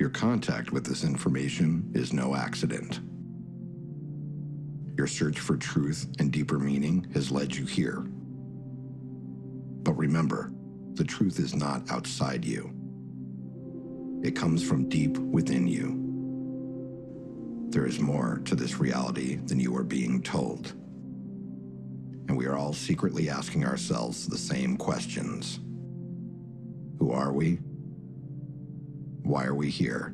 Your contact with this information is no accident. Your search for truth and deeper meaning has led you here. But remember, the truth is not outside you. It comes from deep within you. There is more to this reality than you are being told. And we are all secretly asking ourselves the same questions. Who are we? Why are we here?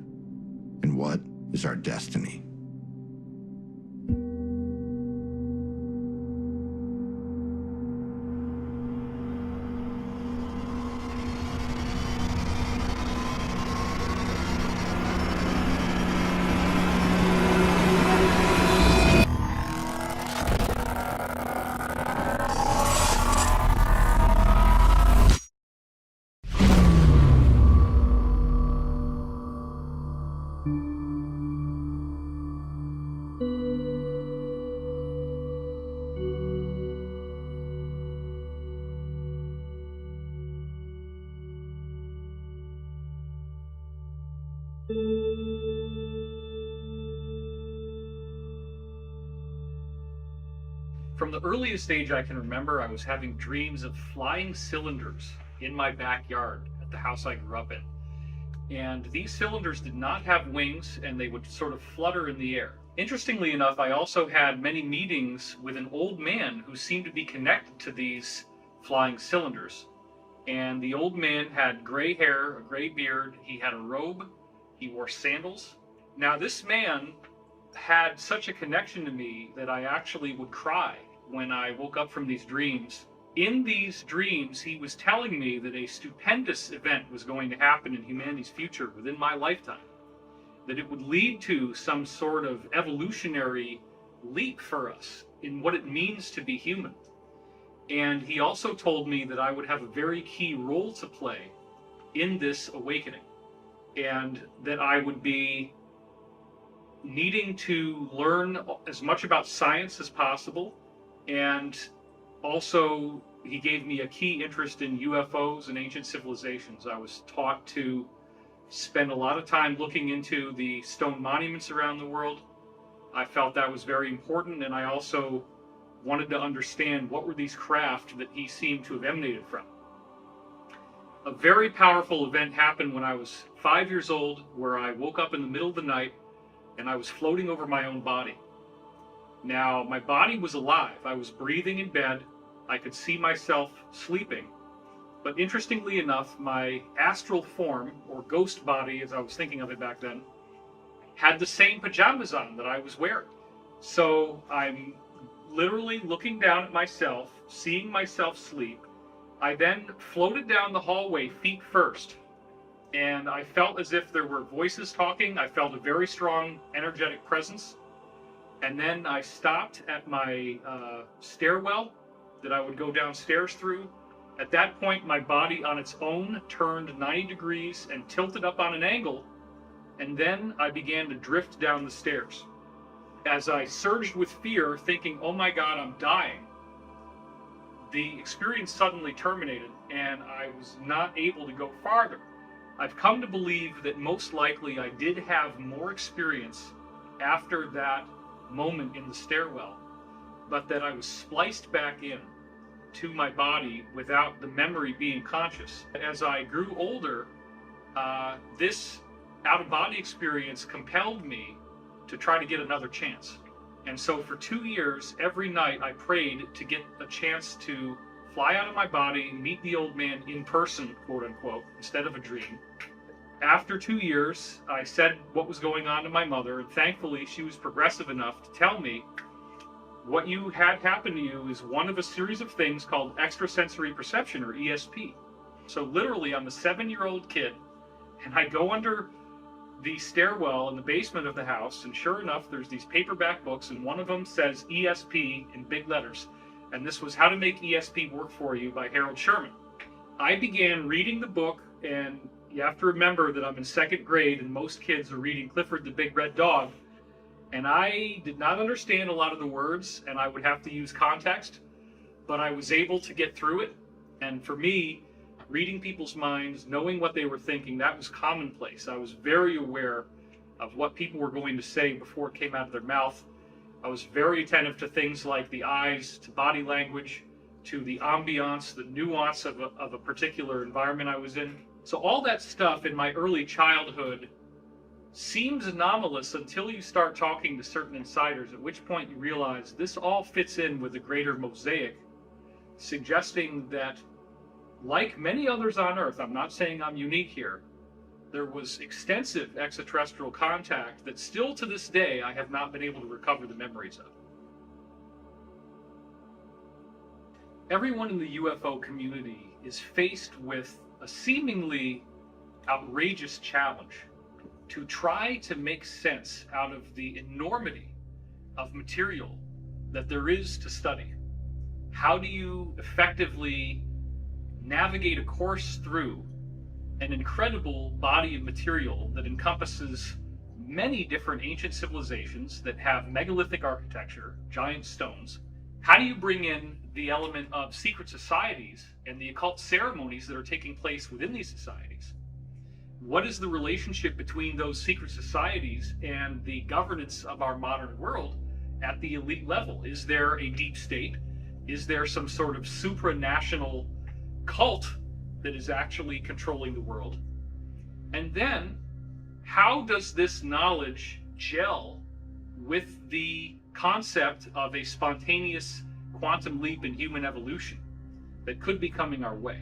And what is our destiny? From the earliest age I can remember, I was having dreams of flying cylinders in my backyard at the house I grew up in. And these cylinders did not have wings, and they would sort of flutter in the air. Interestingly enough, I also had many meetings with an old man who seemed to be connected to these flying cylinders. And the old man had gray hair, a gray beard, he had a robe, he wore sandals. Now this man had such a connection to me that I actually would cry when I woke up from these dreams. In these dreams, he was telling me that a stupendous event was going to happen in humanity's future within my lifetime, that it would lead to some sort of evolutionary leap for us in what it means to be human. And he also told me that I would have a very key role to play in this awakening, and that I would be needing to learn as much about science as possible. And also, he gave me a key interest in UFOs and ancient civilizations. I was taught to spend a lot of time looking into the stone monuments around the world. I felt that was very important, and I also wanted to understand what were these craft that he seemed to have emanated from. A very powerful event happened when I was 5 years old, where I woke up in the middle of the night and I was floating over my own body. Now, my body was alive. I was breathing in bed. I could see myself sleeping. But interestingly enough, my astral form, or ghost body as I was thinking of it back then, had the same pajamas on that I was wearing. So I'm literally looking down at myself, seeing myself sleep. I then floated down the hallway feet first, and I felt as if there were voices talking. I felt a very strong energetic presence. And then I stopped at my stairwell that I would go downstairs through. At that point, my body on its own turned 90 degrees and tilted up on an angle, and then I began to drift down the stairs. As I surged with fear, thinking, oh my God, I'm dying, the experience suddenly terminated, and I was not able to go farther. I've come to believe that most likely I did have more experience after that moment in the stairwell, but that I was spliced back in to my body without the memory being conscious. As I grew older, this out-of-body experience compelled me to try to get another chance. And so for 2 years, every night I prayed to get a chance to fly out of my body, meet the old man in person, quote unquote, instead of a dream. After 2 years, I said what was going on to my mother, and thankfully she was progressive enough to tell me, what you had happen to you is one of a series of things called extrasensory perception, or ESP. So literally, I'm a 7-year-old kid, and I go under the stairwell in the basement of the house, and sure enough, there's these paperback books, and one of them says ESP in big letters. And this was How to Make ESP Work For You by Harold Sherman. I began reading the book, and you have to remember that I'm in 2nd grade, and most kids are reading Clifford the Big Red Dog. And I did not understand a lot of the words, and I would have to use context, but I was able to get through it. And for me, reading people's minds, knowing what they were thinking, that was commonplace. I was very aware of what people were going to say before it came out of their mouth. I was very attentive to things like the eyes, to body language, to the ambiance, the nuance of a particular environment I was in. So all that stuff in my early childhood seems anomalous until you start talking to certain insiders, at which point you realize this all fits in with a greater mosaic, suggesting that, like many others on Earth, I'm not saying I'm unique here, there was extensive extraterrestrial contact that still to this day I have not been able to recover the memories of. Everyone in the UFO community is faced with a seemingly outrageous challenge to try to make sense out of the enormity of material that there is to study. How do you effectively navigate a course through an incredible body of material that encompasses many different ancient civilizations that have megalithic architecture, giant stones? How do you bring in the element of secret societies and the occult ceremonies that are taking place within these societies? What is the relationship between those secret societies and the governance of our modern world at the elite level? Is there a deep state? Is there some sort of supranational cult that is actually controlling the world? And then, how does this knowledge gel with the concept of a spontaneous quantum leap in human evolution that could be coming our way?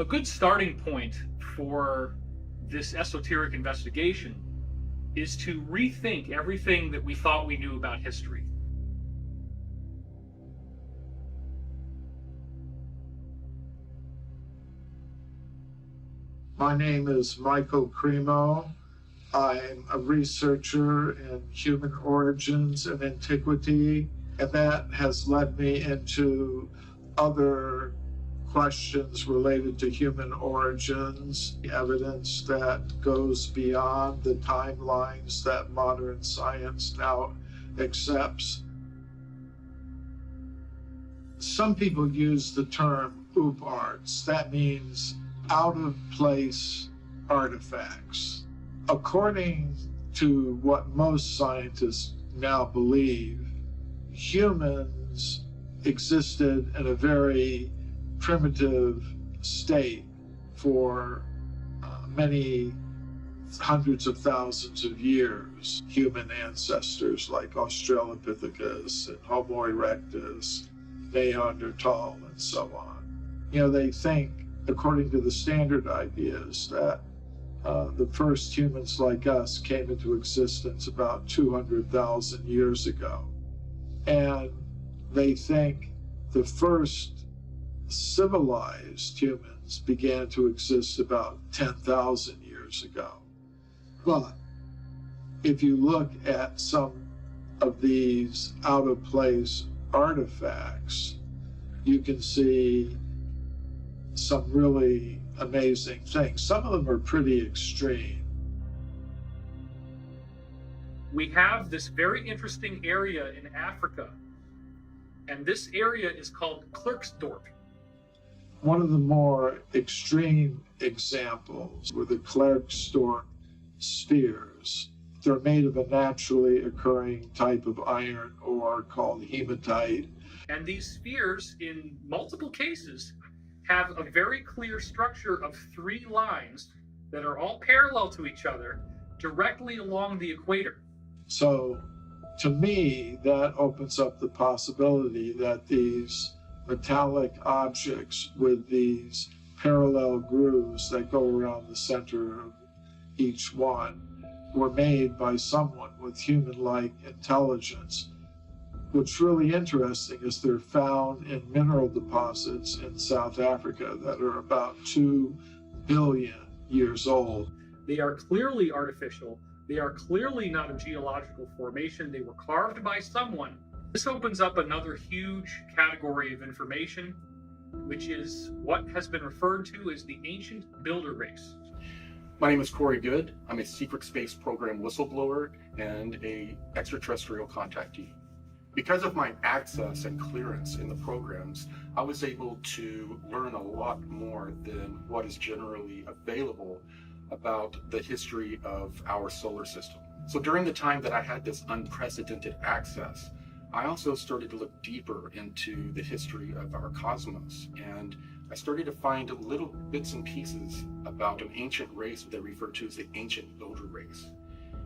A good starting point for this esoteric investigation is to rethink everything that we thought we knew about history. My name is Michael Cremo. I'm a researcher in human origins and antiquity, and that has led me into other questions related to human origins, evidence that goes beyond the timelines that modern science now accepts. Some people use the term OOPArts. That means out of place artifacts. According to what most scientists now believe, humans existed in a very primitive state for many hundreds of thousands of years. Human ancestors like Australopithecus and Homo erectus, Neanderthal, and so on. They think, according to the standard ideas, that the first humans like us came into existence about 200,000 years ago. And they think the first civilized humans began to exist about 10,000 years ago. But if you look at some of these out-of-place artifacts, you can see some really amazing things. Some of them are pretty extreme. We have this very interesting area in Africa, and this area is called Klerksdorp. One of the more extreme examples were the Klerksdorp spheres. They're made of a naturally occurring type of iron ore called hematite. And these spheres, in multiple cases, have a very clear structure of 3 lines that are all parallel to each other directly along the equator. So, to me, that opens up the possibility that these metallic objects with these parallel grooves that go around the center of each one were made by someone with human-like intelligence. What's really interesting is they're found in mineral deposits in South Africa that are about 2 billion years old. They are clearly artificial. They are clearly not a geological formation. They were carved by someone. This opens up another huge category of information, which is what has been referred to as the ancient builder race. My name is Corey Good. I'm a secret space program whistleblower and a extraterrestrial contactee. Because of my access and clearance in the programs, I was able to learn a lot more than what is generally available about the history of our solar system. So during the time that I had this unprecedented access, I also started to look deeper into the history of our cosmos, and I started to find little bits and pieces about an ancient race that they referred to as the ancient builder race.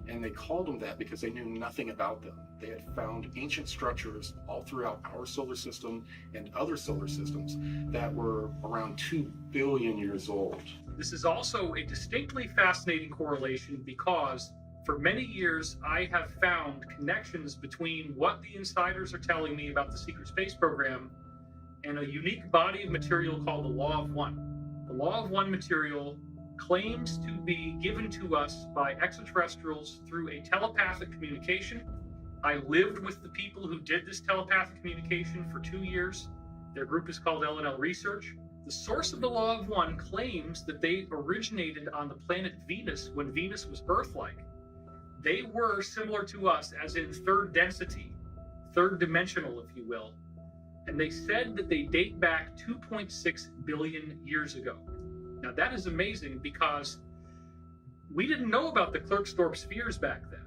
And they called them that because they knew nothing about them. They had found ancient structures all throughout our solar system and other solar systems that were around 2 billion years old. This is also a distinctly fascinating correlation because for many years I have found connections between what the insiders are telling me about the secret space program and a unique body of material called the Law of One. The Law of One material claims to be given to us by extraterrestrials through a telepathic communication. I lived with the people who did this telepathic communication for 2 years. Their group is called L&L Research. The source of the Law of One claims that they originated on the planet Venus when Venus was Earth-like. They were similar to us, as in third density, third dimensional, if you will. And they said that they date back 2.6 billion years ago. Now that is amazing because we didn't know about the Klerksdorp spheres back then.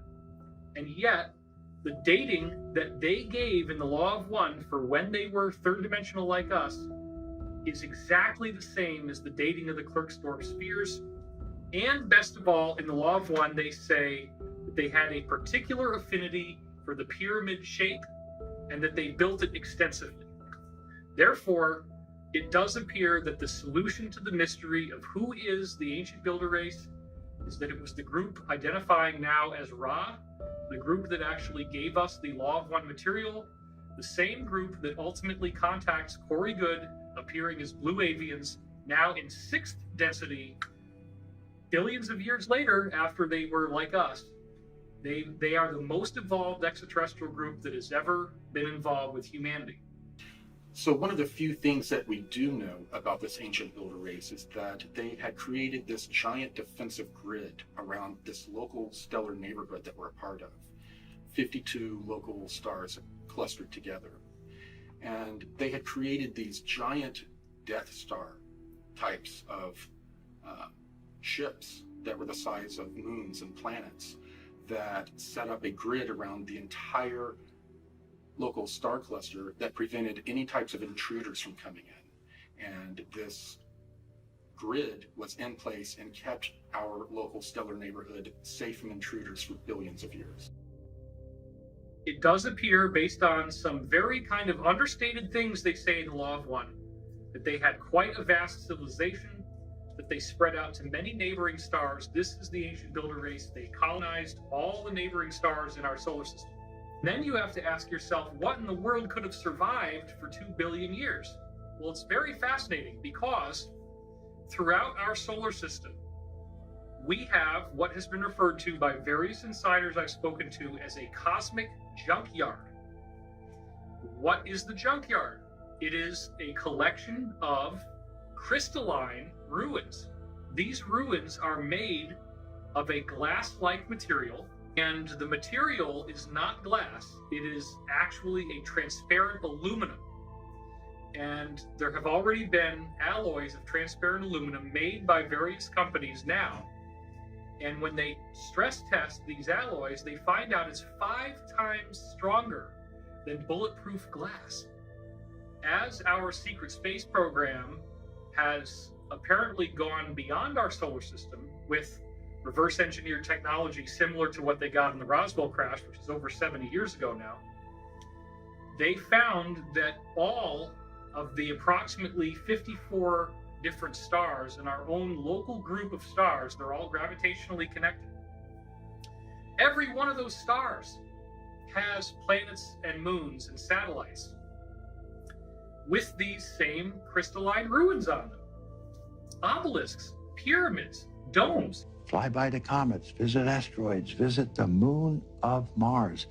And yet the dating that they gave in the Law of One for when they were third dimensional like us is exactly the same as the dating of the Klerksdorp spheres. And best of all, in the Law of One, they say that they had a particular affinity for the pyramid shape and that they built it extensively. Therefore, it does appear that the solution to the mystery of who is the ancient builder race is that it was the group identifying now as Ra, the group that actually gave us the Law of One material, the same group that ultimately contacts Corey Goode, appearing as blue avians, now in 6th density, billions of years later after they were like us. They are the most evolved extraterrestrial group that has ever been involved with humanity. So one of the few things that we do know about this ancient builder race is that they had created this giant defensive grid around this local stellar neighborhood that we're a part of. 52 local stars clustered together. And they had created these giant Death Star types of ships that were the size of moons and planets that set up a grid around the entire local star cluster that prevented any types of intruders from coming in. And this grid was in place and kept our local stellar neighborhood safe from intruders for billions of years. It does appear, based on some very kind of understated things they say in the Law of One, that they had quite a vast civilization, that they spread out to many neighboring stars. This is the ancient builder race. They colonized all the neighboring stars in our solar system. Then you have to ask yourself, what in the world could have survived for 2 billion years? Well, it's very fascinating because throughout our solar system, we have what has been referred to by various insiders I've spoken to as a cosmic junkyard. What is the junkyard? It is a collection of crystalline ruins. These ruins are made of a glass-like material, and the material is not glass. It is actually a transparent aluminum. And there have already been alloys of transparent aluminum made by various companies now. And when they stress test these alloys, they find out it's 5 times stronger than bulletproof glass. As our secret space program has apparently gone beyond our solar system with reverse engineered technology similar to what they got in the Roswell crash, which is over 70 years ago now, they found that all of the approximately 54 different stars in our own local group of stars, they're all gravitationally connected. Every one of those stars has planets and moons and satellites with these same crystalline ruins on them. Obelisks, pyramids, domes. Fly by the comets, visit asteroids, visit the moon of Mars.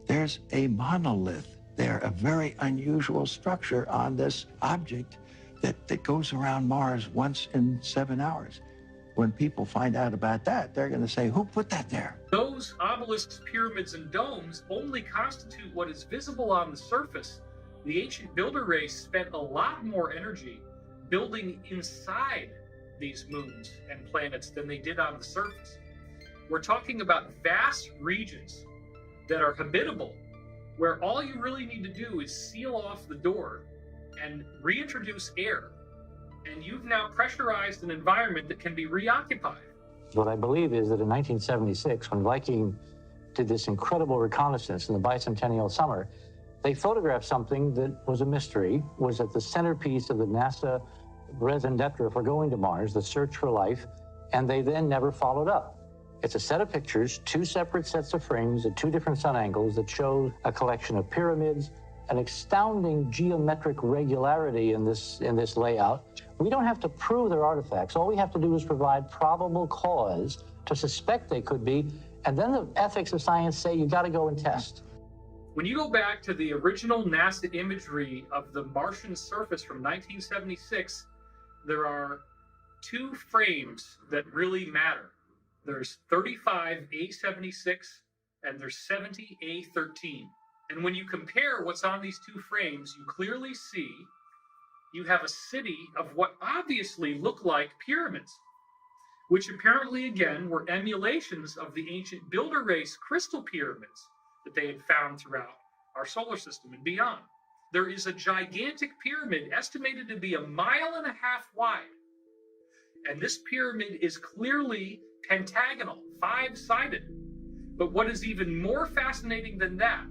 There's a monolith there, a very unusual structure on this object that goes around Mars once in 7 hours. When people find out about that, they're going to say, who put that there? Those obelisks, pyramids, and domes only constitute what is visible on the surface. The ancient builder race spent a lot more energy building inside these moons and planets than they did on the surface. We're talking about vast regions that are habitable, where all you really need to do is seal off the door and reintroduce air, and you've now pressurized an environment that can be reoccupied. What I believe is that in 1976, when Viking did this incredible reconnaissance in the bicentennial summer, they photographed something that was a mystery, was at the centerpiece of the NASA raison d'etre for going to Mars, the search for life, and they then never followed up. It's a set of pictures, two separate sets of frames at two different sun angles that show a collection of pyramids, an astounding geometric regularity in this layout. We don't have to prove they're artifacts. All we have to do is provide probable cause to suspect they could be, and then the ethics of science say you got to go and test. When you go back to the original NASA imagery of the Martian surface from 1976, there are two frames that really matter. There's 35A76 and there's 70A13. And when you compare what's on these two frames, you clearly see you have a city of what obviously look like pyramids, which apparently, again, were emulations of the ancient builder race crystal pyramids that they had found throughout our solar system and beyond. There is a gigantic pyramid estimated to be 1.5 miles wide. And this pyramid is clearly pentagonal, 5-sided. But what is even more fascinating than that,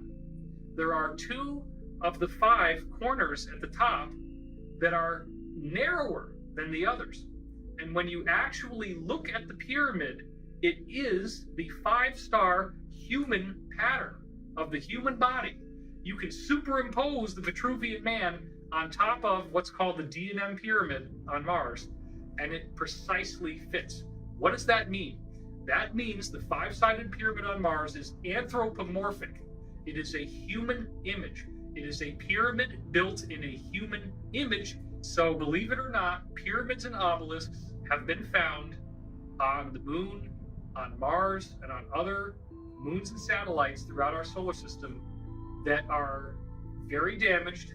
there are 2 of the 5 corners at the top that are narrower than the others. And when you actually look at the pyramid, it is the 5-star human pattern of the human body. You can superimpose the Vitruvian Man on top of what's called the D&M pyramid on Mars, and it precisely fits. What does that mean? That means the 5-sided pyramid on Mars is anthropomorphic. It is a human image. It is a pyramid built in a human image. So believe it or not, pyramids and obelisks have been found on the moon, on Mars, and on other moons and satellites throughout our solar system that are very damaged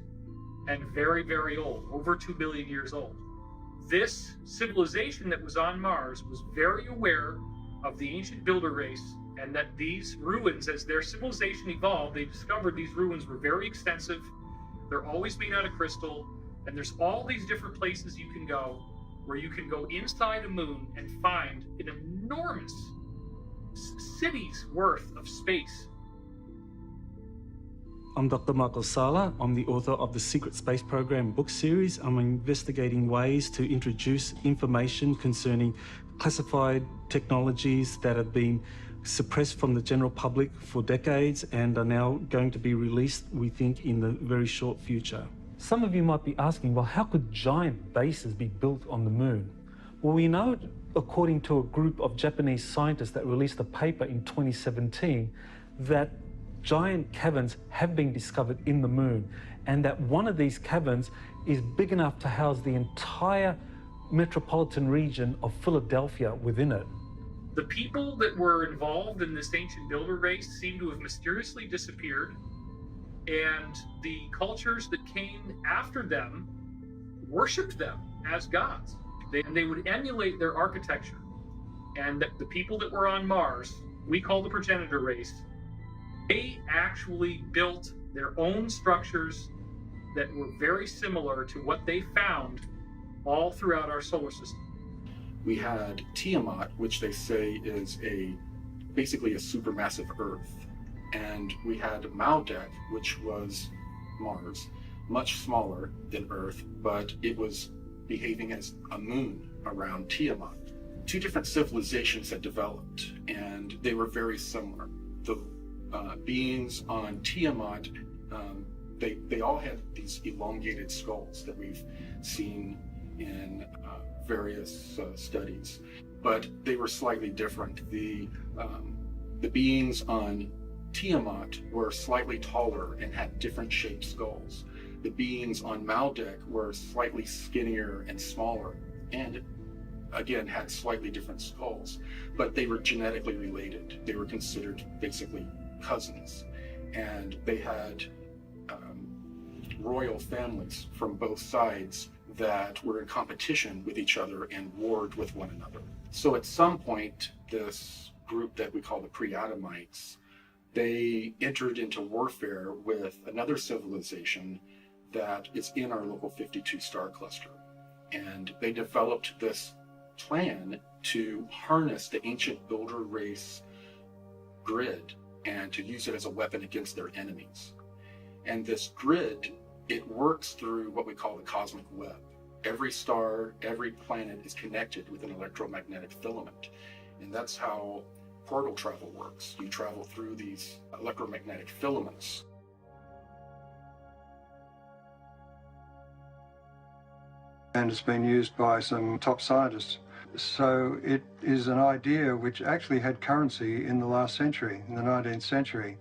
and very, very old, over 2 billion years old. This civilization that was on Mars was very aware of the ancient builder race, and that these ruins, as their civilization evolved, they discovered these ruins were very extensive. They're always made out of crystal, and there's all these different places you can go where you can go inside a moon and find an enormous city's worth of space. I'm Dr. Michael Sala. I'm the author of the Secret Space Program book series. I'm investigating ways to introduce information concerning classified technologies that have been suppressed from the general public for decades and are now going to be released, we think, in the very short future. Some of you might be asking, well, how could giant bases be built on the moon? Well, we know, according to a group of Japanese scientists that released a paper in 2017, that giant caverns have been discovered in the moon, and that one of these caverns is big enough to house the entire metropolitan region of Philadelphia within it. The people that were involved in this ancient builder race seem to have mysteriously disappeared, and the cultures that came after them worshipped them as gods. They would emulate their architecture. And the people that were on Mars, we call the progenitor race, they actually built their own structures that were very similar to what they found all throughout our solar system. We had Tiamat, which they say is basically a supermassive Earth. And we had Maldek, which was Mars, much smaller than Earth, but it was behaving as a moon around Tiamat. 2 different civilizations had developed, and they were very similar. The beings on Tiamat, they all had these elongated skulls that we've seen in various studies, but they were slightly different. The beings on Tiamat were slightly taller and had different shaped skulls. The beings on Maldek were slightly skinnier and smaller, and again, had slightly different skulls, but they were genetically related. They were considered basically cousins, and they had royal families from both sides that were in competition with each other and warred with one another. So at some point, this group that we call the pre-Adamites, they entered into warfare with another civilization that is in our local 52 star cluster. And they developed this plan to harness the ancient builder race grid and to use it as a weapon against their enemies. And this grid, it works through what we call the cosmic web. Every star, every planet is connected with an electromagnetic filament. And that's how portal travel works. You travel through these electromagnetic filaments. And it's been used by some top scientists. So it is an idea which actually had currency in the last century, in the 19th century.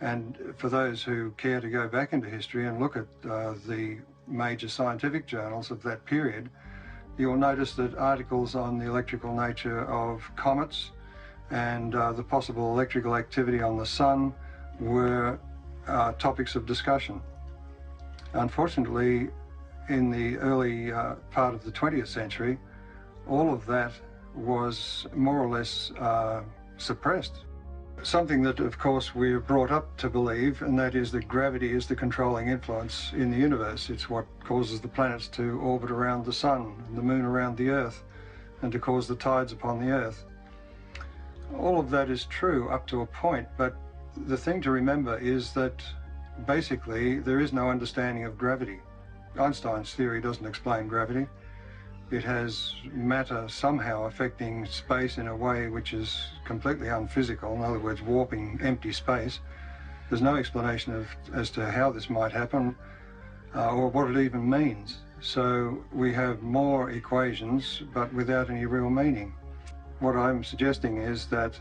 And for those who care to go back into history and look at the major scientific journals of that period, you'll notice that articles on the electrical nature of comets and the possible electrical activity on the sun were topics of discussion. Unfortunately, in the early part of the 20th century, all of that was more or less suppressed. Something that, of course, we're brought up to believe, and that is that gravity is the controlling influence in the universe. It's what causes the planets to orbit around the sun, and the moon around the earth, and to cause the tides upon the earth. All of that is true up to a point, but the thing to remember is that basically there is no understanding of gravity. Einstein's theory doesn't explain gravity. It has matter somehow affecting space in a way which is completely unphysical, in other words, warping empty space. There's no explanation as to how this might happen or what it even means. So we have more equations, but without any real meaning. What I'm suggesting is that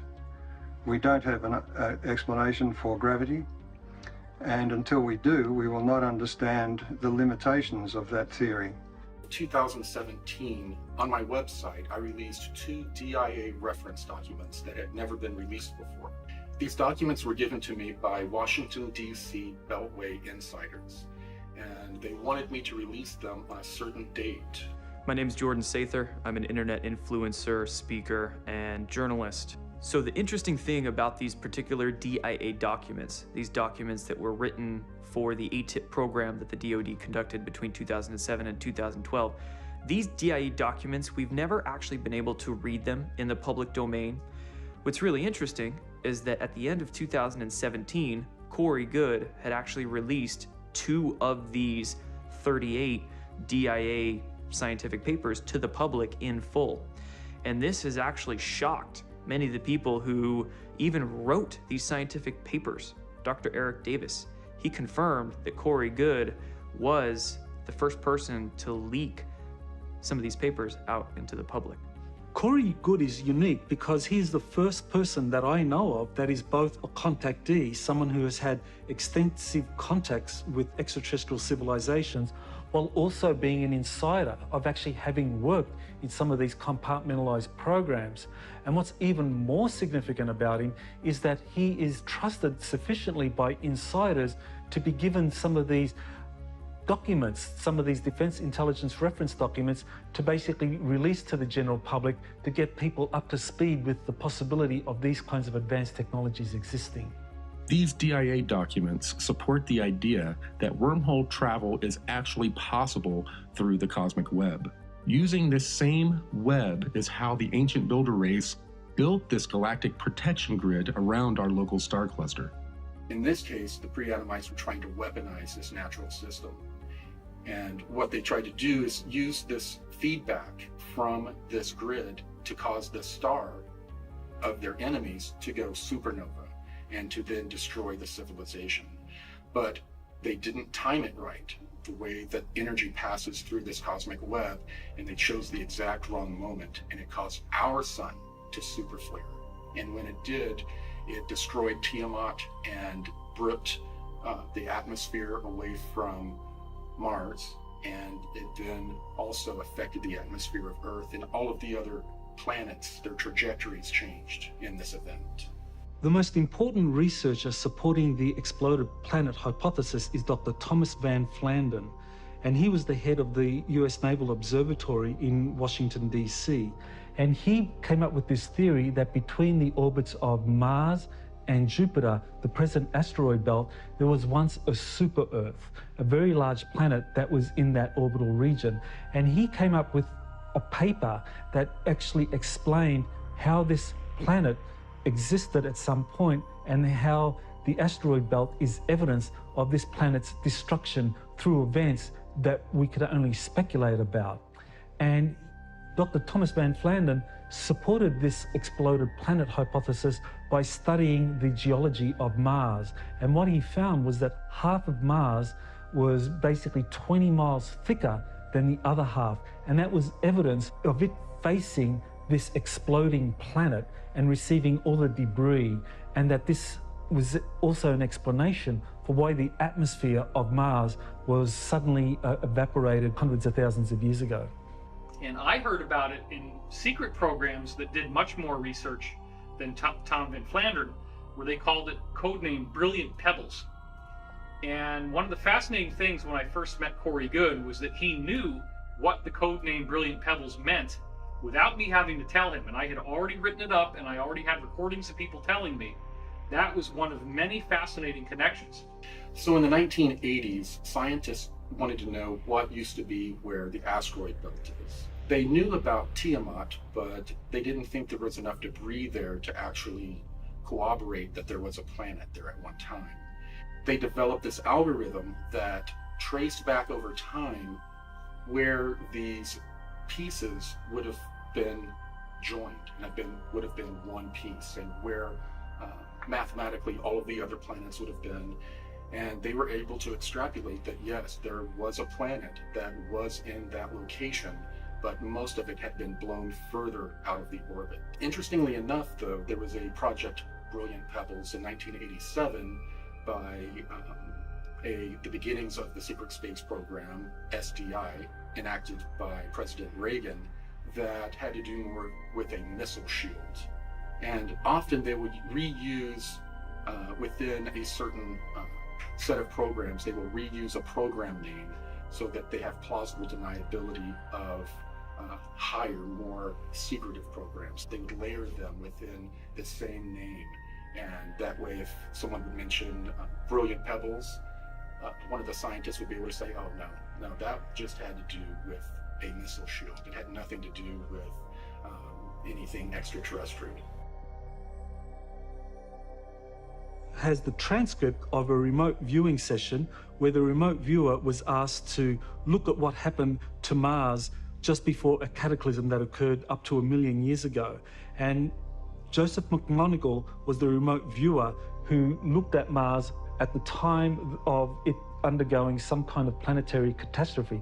we don't have an explanation for gravity, and until we do, we will not understand the limitations of that theory. 2017, on my website, I released 2 DIA reference documents that had never been released before. These documents were given to me by Washington, D.C. Beltway insiders, and they wanted me to release them on a certain date. My name is Jordan Sather. I'm an internet influencer, speaker, and journalist. So the interesting thing about these particular DIA documents, these documents that were written for the ATIP program that the DoD conducted between 2007 and 2012, these DIA documents, we've never actually been able to read them in the public domain. What's really interesting is that at the end of 2017, Corey Goode had actually released 2 of these 38 DIA scientific papers to the public in full. And this has actually shocked many of the people who even wrote these scientific papers. Dr. Eric Davis, he confirmed that Corey Goode was the first person to leak some of these papers out into the public. Corey Goode is unique because he's the first person that I know of that is both a contactee, someone who has had extensive contacts with extraterrestrial civilizations, while also being an insider of actually having worked in some of these compartmentalized programs. And what's even more significant about him is that he is trusted sufficiently by insiders to be given some of these documents, some of these defense intelligence reference documents, to basically release to the general public to get people up to speed with the possibility of these kinds of advanced technologies existing. These DIA documents support the idea that wormhole travel is actually possible through the cosmic web. Using this same web is how the ancient builder race built this galactic protection grid around our local star cluster. In this case, the pre-Adamites were trying to weaponize this natural system. And what they tried to do is use this feedback from this grid to cause the star of their enemies to go supernova and to then destroy the civilization. But they didn't time it right, the way that energy passes through this cosmic web, and they chose the exact wrong moment, and it caused our sun to super flare. And when it did, it destroyed Tiamat and ripped the atmosphere away from Mars and it then also affected the atmosphere of Earth, and all of the other planets, their trajectories changed in this event. The most important researcher supporting the exploded planet hypothesis is Dr. Thomas Van Flandern, and he was the head of the US Naval Observatory in Washington, D.C. And he came up with this theory that between the orbits of Mars and Jupiter, the present asteroid belt, there was once a super Earth, a very large planet that was in that orbital region. And he came up with a paper that actually explained how this planet existed at some point and how the asteroid belt is evidence of this planet's destruction through events that we could only speculate about. And Dr. Thomas Van Flandern supported this exploded planet hypothesis by studying the geology of Mars. And what he found was that half of Mars was basically 20 miles thicker than the other half. And that was evidence of it facing this exploding planet and receiving all the debris, and that this was also an explanation for why the atmosphere of Mars was suddenly evaporated hundreds of thousands of years ago. And I heard about it in secret programs that did much more research than Tom Van Flandern, where they called it codename Brilliant Pebbles. And one of the fascinating things when I first met Corey Goode was that he knew what the codename Brilliant Pebbles meant without me having to tell him. And I had already written it up, and I already had recordings of people telling me. That was one of many fascinating connections. So in the 1980s, scientists wanted to know what used to be where the asteroid belt is. They knew about Tiamat, but they didn't think there was enough debris there to actually corroborate that there was a planet there at one time. They developed this algorithm that traced back over time where these pieces would have been joined and would have been one piece, and where mathematically all of the other planets would have been. And they were able to extrapolate that yes, there was a planet that was in that location, but most of it had been blown further out of the orbit. Interestingly enough, though, there was a Project Brilliant Pebbles in 1987 by the beginnings of the secret space program, SDI, enacted by President Reagan, that had to do more with a missile shield. And often they would reuse, within a certain set of programs, they will reuse a program name so that they have plausible deniability of higher, more secretive programs. They would layer them within the same name. And that way, if someone would mention Brilliant Pebbles, one of the scientists would be able to say, oh, no, that just had to do with a missile shield. It had nothing to do with anything extraterrestrial. Has the transcript of a remote viewing session where the remote viewer was asked to look at what happened to Mars just before a cataclysm that occurred up to 1 million years ago. And Joseph McMoneagle was the remote viewer who looked at Mars at the time of it undergoing some kind of planetary catastrophe,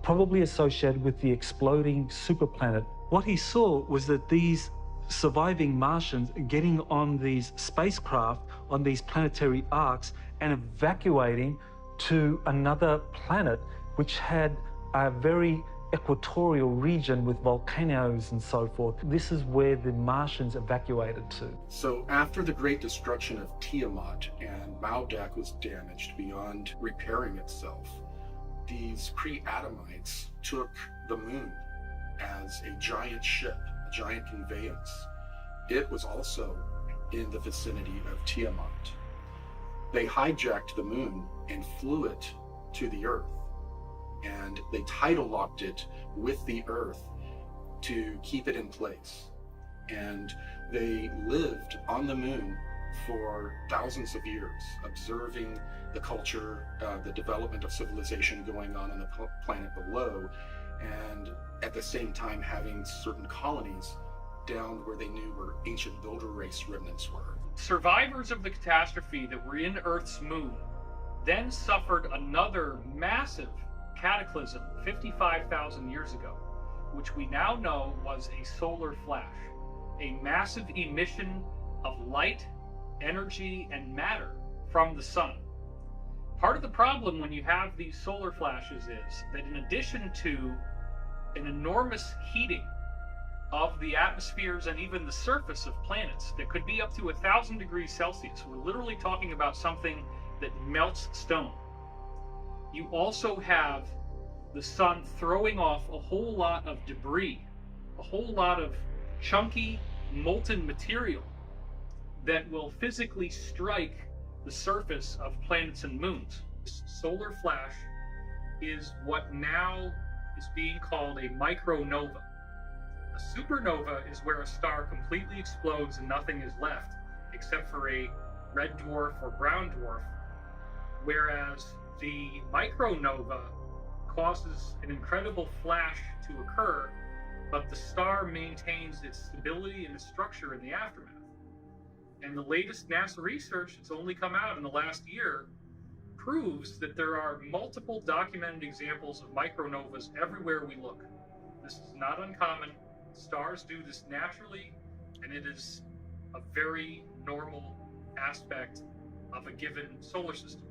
probably associated with the exploding superplanet. What he saw was that these surviving Martians getting on these spacecraft, on these planetary arcs, and evacuating to another planet which had a very equatorial region with volcanoes and so forth. This is where the Martians evacuated to. So after the great destruction of Tiamat and Maudak was damaged beyond repairing itself, these pre-Adamites took the moon as a giant ship, a giant conveyance. It was also in the vicinity of Tiamat. They hijacked the moon and flew it to the Earth, and they tidal locked it with the Earth to keep it in place. And they lived on the moon for thousands of years, observing the culture, the development of civilization going on the planet below, and at the same time having certain colonies down where they knew where ancient builder race remnants were. Survivors of the catastrophe that were in Earth's moon then suffered another massive cataclysm 55,000 years ago, which we now know was a solar flash, a massive emission of light, energy, and matter from the sun. Part of the problem when you have these solar flashes is that in addition to an enormous heating of the atmospheres and even the surface of planets that could be up to 1,000 degrees Celsius, we're literally talking about something that melts stone. You also have the sun throwing off a whole lot of debris, a whole lot of chunky, molten material that will physically strike the surface of planets and moons. This solar flash is what now is being called a micronova. A supernova is where a star completely explodes and nothing is left except for a red dwarf or brown dwarf, whereas the micronova causes an incredible flash to occur, but the star maintains its stability and its structure in the aftermath. And the latest NASA research that's only come out in the last year proves that there are multiple documented examples of micronovas everywhere we look. This is not uncommon. Stars do this naturally, and it is a very normal aspect of a given solar system.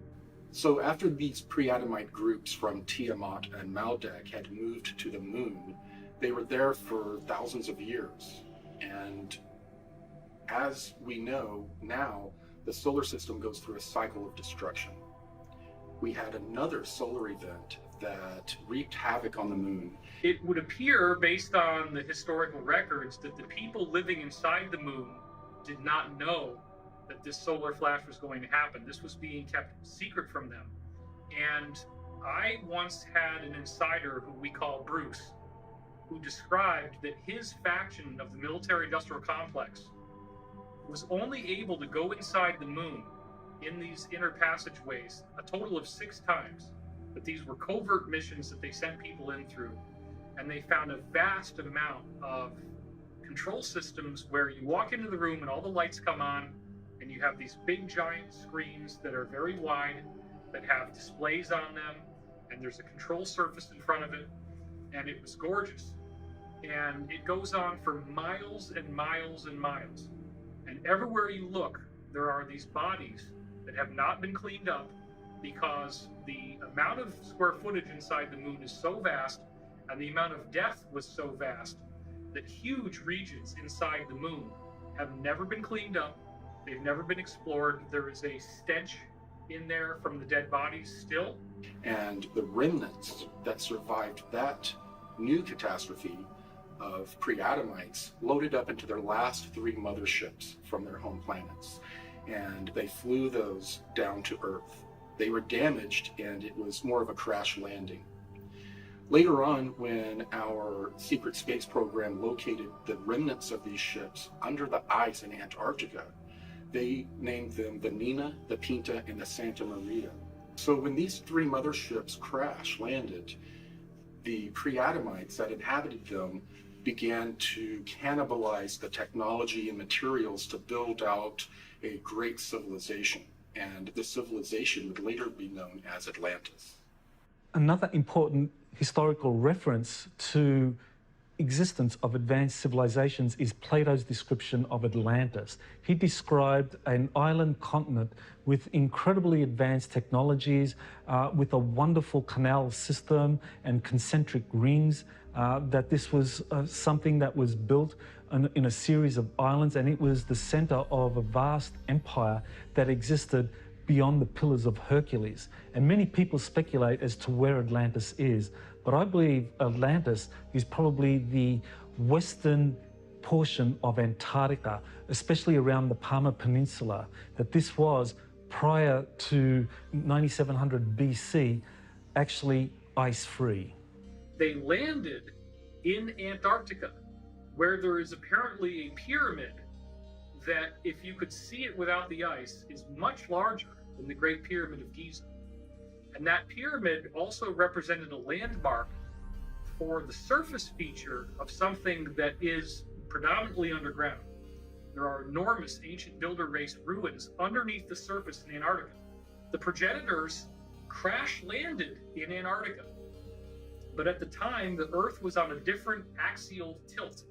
So after these pre-Adamite groups from Tiamat and Maldek had moved to the moon, they were there for thousands of years. And as we know now, the solar system goes through a cycle of destruction. We had another solar event that wreaked havoc on the moon. It would appear, based on the historical records, that the people living inside the moon did not know that this solar flash was going to happen. This was being kept secret from them. And I once had an insider who we call Bruce, who described that his faction of the military-industrial complex was only able to go inside the moon in these inner passageways a total of 6 times. But these were covert missions that they sent people in through, and they found a vast amount of control systems where you walk into the room and all the lights come on, and you have these big giant screens that are very wide, that have displays on them, and there's a control surface in front of it, and it was gorgeous. And it goes on for miles and miles and miles. And everywhere you look, there are these bodies that have not been cleaned up because the amount of square footage inside the moon is so vast, and the amount of death was so vast, that huge regions inside the moon have never been cleaned up. They've never been explored. There is a stench in there from the dead bodies still. And the remnants that survived that new catastrophe of pre-Adamites loaded up into their last 3 motherships from their home planets. And they flew those down to Earth. They were damaged, and it was more of a crash landing. Later on, when our secret space program located the remnants of these ships under the ice in Antarctica, they named them the Nina, the Pinta, and the Santa Maria. So when these 3 motherships crash landed, the pre-Adamites that inhabited them began to cannibalize the technology and materials to build out a great civilization. And this civilization would later be known as Atlantis. Another important historical reference to existence of advanced civilizations is Plato's description of Atlantis. He described an island continent with incredibly advanced technologies, with a wonderful canal system and concentric rings, that this was something that was built in a series of islands, and it was the center of a vast empire that existed beyond the Pillars of Hercules. And many people speculate as to where Atlantis is, but I believe Atlantis is probably the western portion of Antarctica, especially around the Palmer Peninsula, that this was, prior to 9700 BC, actually ice-free. They landed in Antarctica, where there is apparently a pyramid that, if you could see it without the ice, is much larger than the Great Pyramid of Giza. And that pyramid also represented a landmark for the surface feature of something that is predominantly underground. There are enormous ancient builder race ruins underneath the surface in Antarctica. The progenitors crash landed in Antarctica, but at the time the Earth was on a different axial tilt,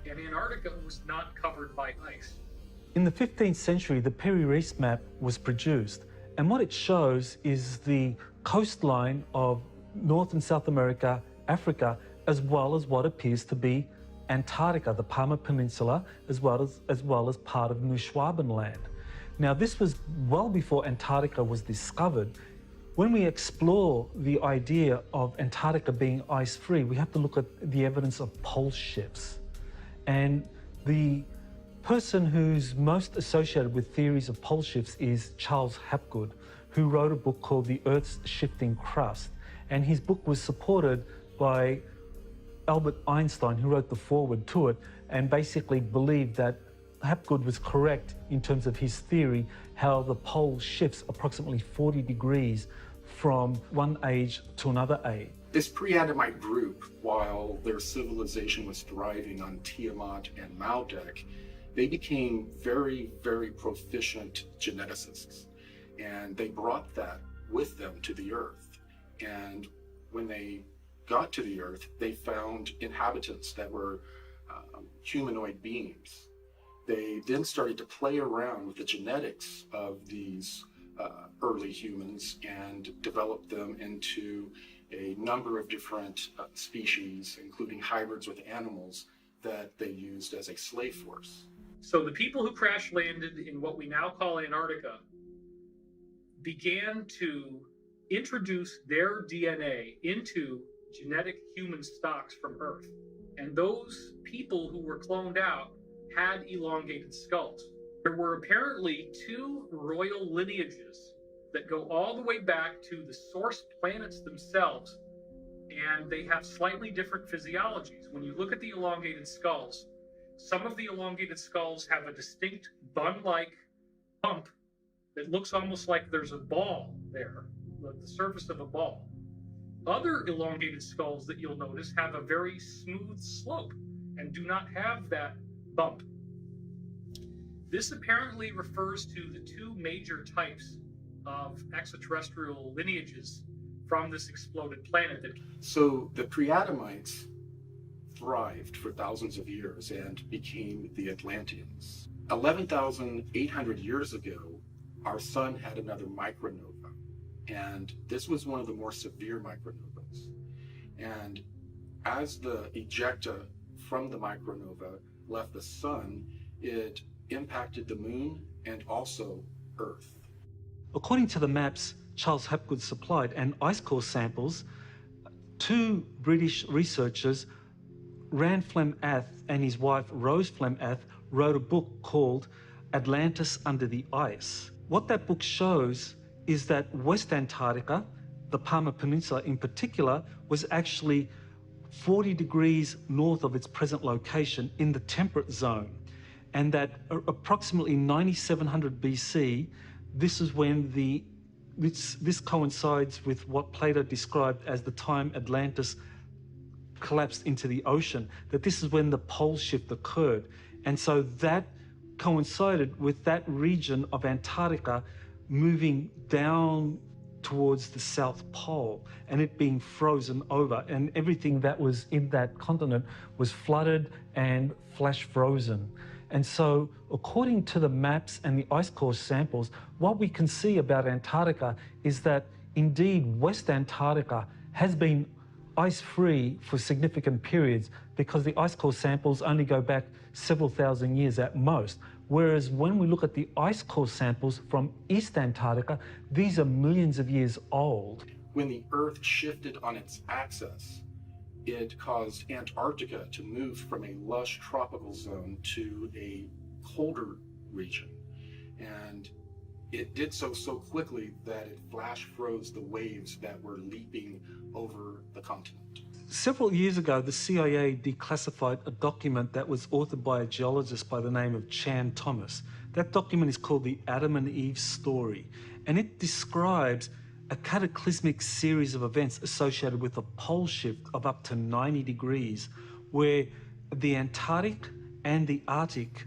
and Antarctica was not covered by ice. In the 15th century, the Peri Reis map was produced, And what it shows is the coastline of North and South America, Africa, as well as what appears to be Antarctica, the Palmer Peninsula, as well as part of New Schwabenland. Now, this was well before Antarctica was discovered. When we explore the idea of Antarctica being ice-free, we have to look at the evidence of pole shifts. And the person who's most associated with theories of pole shifts is Charles Hapgood, who wrote a book called The Earth's Shifting Crust. And his book was supported by Albert Einstein, who wrote the foreword to it, and basically believed that Hapgood was correct in terms of his theory, how the pole shifts approximately 40 degrees from one age to another age. This pre-Adamite group, while their civilization was thriving on Tiamat and Maldek, they became very, very proficient geneticists. And they brought that with them to the Earth. And when they got to the Earth, they found inhabitants that were humanoid beings. They then started to play around with the genetics of these early humans and developed them into a number of different species, including hybrids with animals that they used as a slave force. So the people who crash landed in what we now call Antarctica began to introduce their DNA into genetic human stocks from Earth. And those people who were cloned out had elongated skulls. There were apparently two royal lineages that go all the way back to the source planets themselves, and they have slightly different physiologies. When you look at the elongated skulls, some of the elongated skulls have a distinct bun-like bump that looks almost like there's a ball there, like the surface of a ball. Other elongated skulls that you'll notice have a very smooth slope and do not have that bump. This apparently refers to the two major types of extraterrestrial lineages from this exploded planet. So the pre-Adamites thrived for thousands of years and became the Atlanteans. 11,800 years ago, our sun had another micronova, and this was one of the more severe micronovas. And as the ejecta from the micronova left the sun, it impacted the moon and also Earth. According to the maps Charles Hapgood supplied and ice core samples, two British researchers, Rand Flem-Ath and his wife Rose Flem-Ath, wrote a book called Atlantis Under the Ice. What that book shows is that West Antarctica, the Palmer Peninsula in particular, was actually 40 degrees north of its present location in the temperate zone. And that approximately 9700 BC, this is when this coincides with what Plato described as the time Atlantis collapsed into the ocean, that this is when the pole shift occurred. And so that coincided with that region of Antarctica moving down towards the South Pole and it being frozen over, and everything that was in that continent was flooded and flash frozen. And so, according to the maps and the ice core samples, what we can see about Antarctica is that indeed West Antarctica has been ice-free for significant periods because the ice core samples only go back several thousand years at most. Whereas when we look at the ice core samples from East Antarctica, these are millions of years old. When the Earth shifted on its axis, it caused Antarctica to move from a lush tropical zone to a colder region. And it did so quickly that it flash froze the waves that were leaping over the continent. Several years ago, the CIA declassified a document that was authored by a geologist by the name of Chan Thomas. That document is called the Adam and Eve Story, and it describes a cataclysmic series of events associated with a pole shift of up to 90 degrees, where the Antarctic and the Arctic,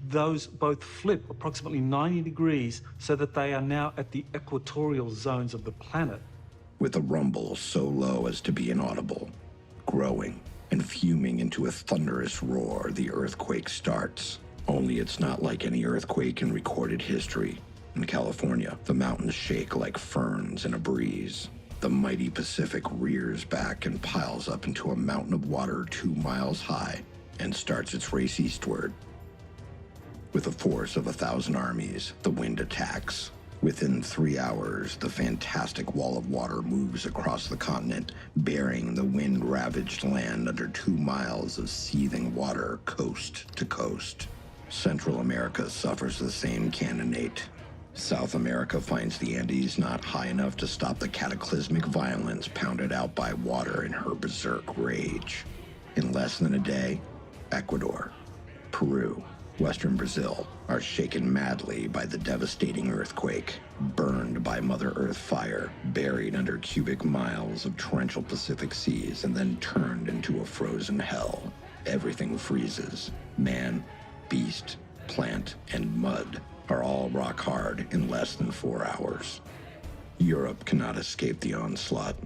those both flip approximately 90 degrees so that they are now at the equatorial zones of the planet. With a rumble so low as to be inaudible, growing and fuming into a thunderous roar, the earthquake starts. Only it's not like any earthquake in recorded history. In California, the mountains shake like ferns in a breeze. The mighty Pacific rears back and piles up into a mountain of water 2 miles high and starts its race eastward. With a force of 1,000 armies, the wind attacks. Within 3 hours, the fantastic wall of water moves across the continent, burying the wind-ravaged land under 2 miles of seething water coast to coast. Central America suffers the same cannonade. South America finds the Andes not high enough to stop the cataclysmic violence pounded out by water in her berserk rage. In less than a day, Ecuador, Peru, Western Brazil are shaken madly by the devastating earthquake, burned by Mother Earth fire, buried under cubic miles of torrential Pacific seas, and then turned into a frozen hell. Everything freezes. Man, beast, plant, and mud are all rock hard in less than 4 hours. Europe cannot escape the onslaught.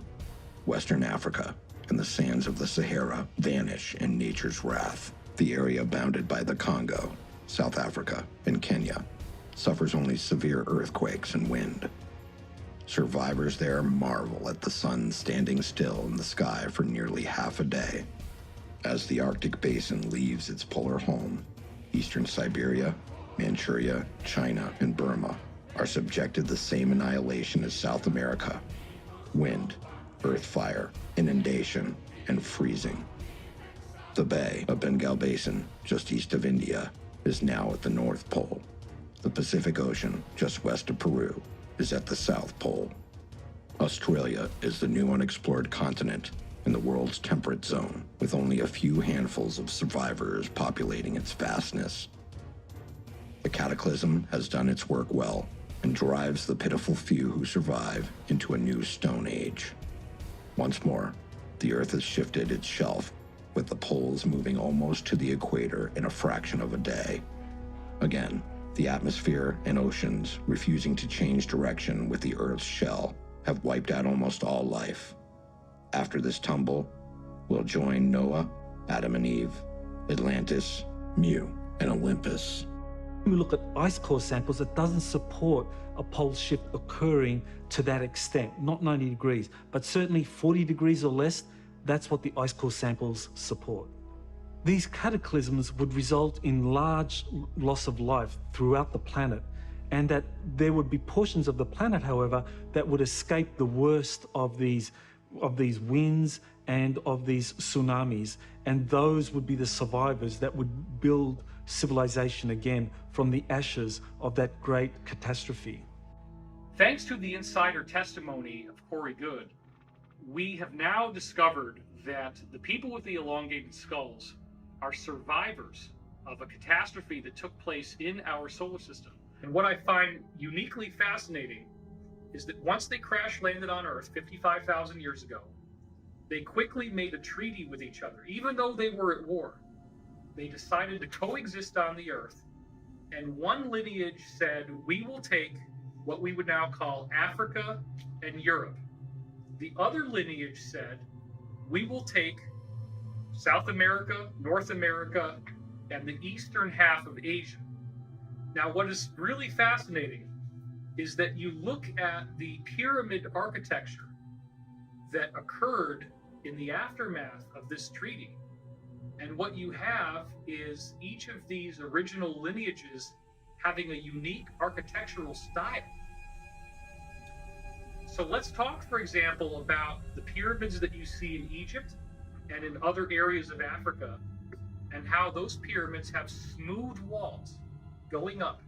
Western Africa and the sands of the Sahara vanish in nature's wrath. The area bounded by the Congo, South Africa, and Kenya suffers only severe earthquakes and wind. Survivors there marvel at the sun standing still in the sky for nearly half a day. As the Arctic basin leaves its polar home, eastern Siberia, Manchuria, China, and Burma are subjected to the same annihilation as South America. Wind, earth fire, inundation, and freezing. The Bay of Bengal Basin, just east of India, is now at the North Pole. The Pacific Ocean, just west of Peru, is at the South Pole. Australia is the new unexplored continent in the world's temperate zone, with only a few handfuls of survivors populating its vastness. The cataclysm has done its work well and drives the pitiful few who survive into a new Stone Age. Once more, the Earth has shifted its shelf, with the poles moving almost to the equator in a fraction of a day. Again, the atmosphere and oceans, refusing to change direction with the Earth's shell, have wiped out almost all life. After this tumble, we'll join Noah, Adam and Eve, Atlantis, Mu, and Olympus. When we look at ice core samples, it doesn't support a pole shift occurring to that extent, not 90 degrees, but certainly 40 degrees or less. That's what the ice core samples support. These cataclysms would result in large loss of life throughout the planet, and that there would be portions of the planet, however, that would escape the worst of these winds and of these tsunamis, and those would be the survivors that would build civilization again from the ashes of that great catastrophe. Thanks to the insider testimony of Corey Goode, we have now discovered that the people with the elongated skulls are survivors of a catastrophe that took place in our solar system. And what I find uniquely fascinating is that once they crash landed on Earth 55,000 years ago, they quickly made a treaty with each other. Even though they were at war, they decided to coexist on the Earth. And one lineage said, we will take what we would now call Africa and Europe. The other lineage said, we will take South America, North America, and the eastern half of Asia. Now, what is really fascinating is that you look at the pyramid architecture that occurred in the aftermath of this treaty. And what you have is each of these original lineages having a unique architectural style. So let's talk, for example, about the pyramids that you see in Egypt and in other areas of Africa, and how those pyramids have smooth walls going up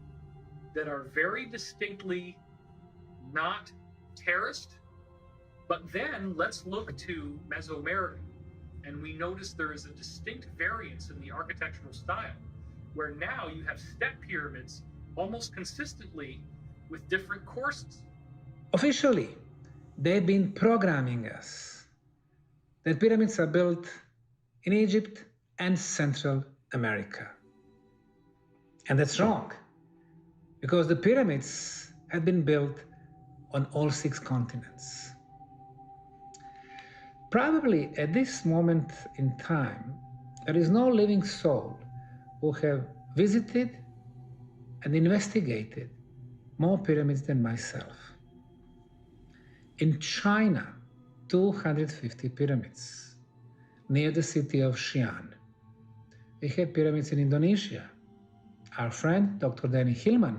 that are very distinctly not terraced. But then let's look to Mesoamerica, and we notice there is a distinct variance in the architectural style, where now you have step pyramids almost consistently with different courses. Officially, they've been programming us that pyramids are built in Egypt and Central America. And that's wrong, because the pyramids have been built on all 6 continents. Probably at this moment in time, there is no living soul who have visited and investigated more pyramids than myself. In China, 250 pyramids near the city of Xi'an. We have pyramids in Indonesia. Our friend, Dr. Danny Hillman,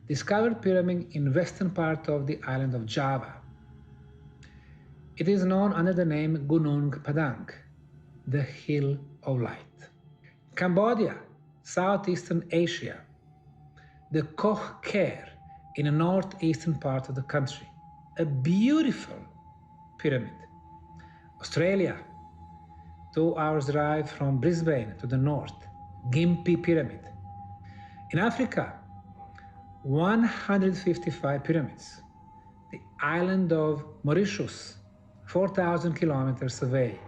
discovered pyramid in western part of the island of Java. It is known under the name Gunung Padang, the Hill of Light. Cambodia, Southeastern Asia, the Koh Ker in the northeastern part of the country, a beautiful pyramid. Australia, 2 hours drive from Brisbane to the north, Gympie Pyramid. In Africa, 155 pyramids. The island of Mauritius, 4,000 kilometers away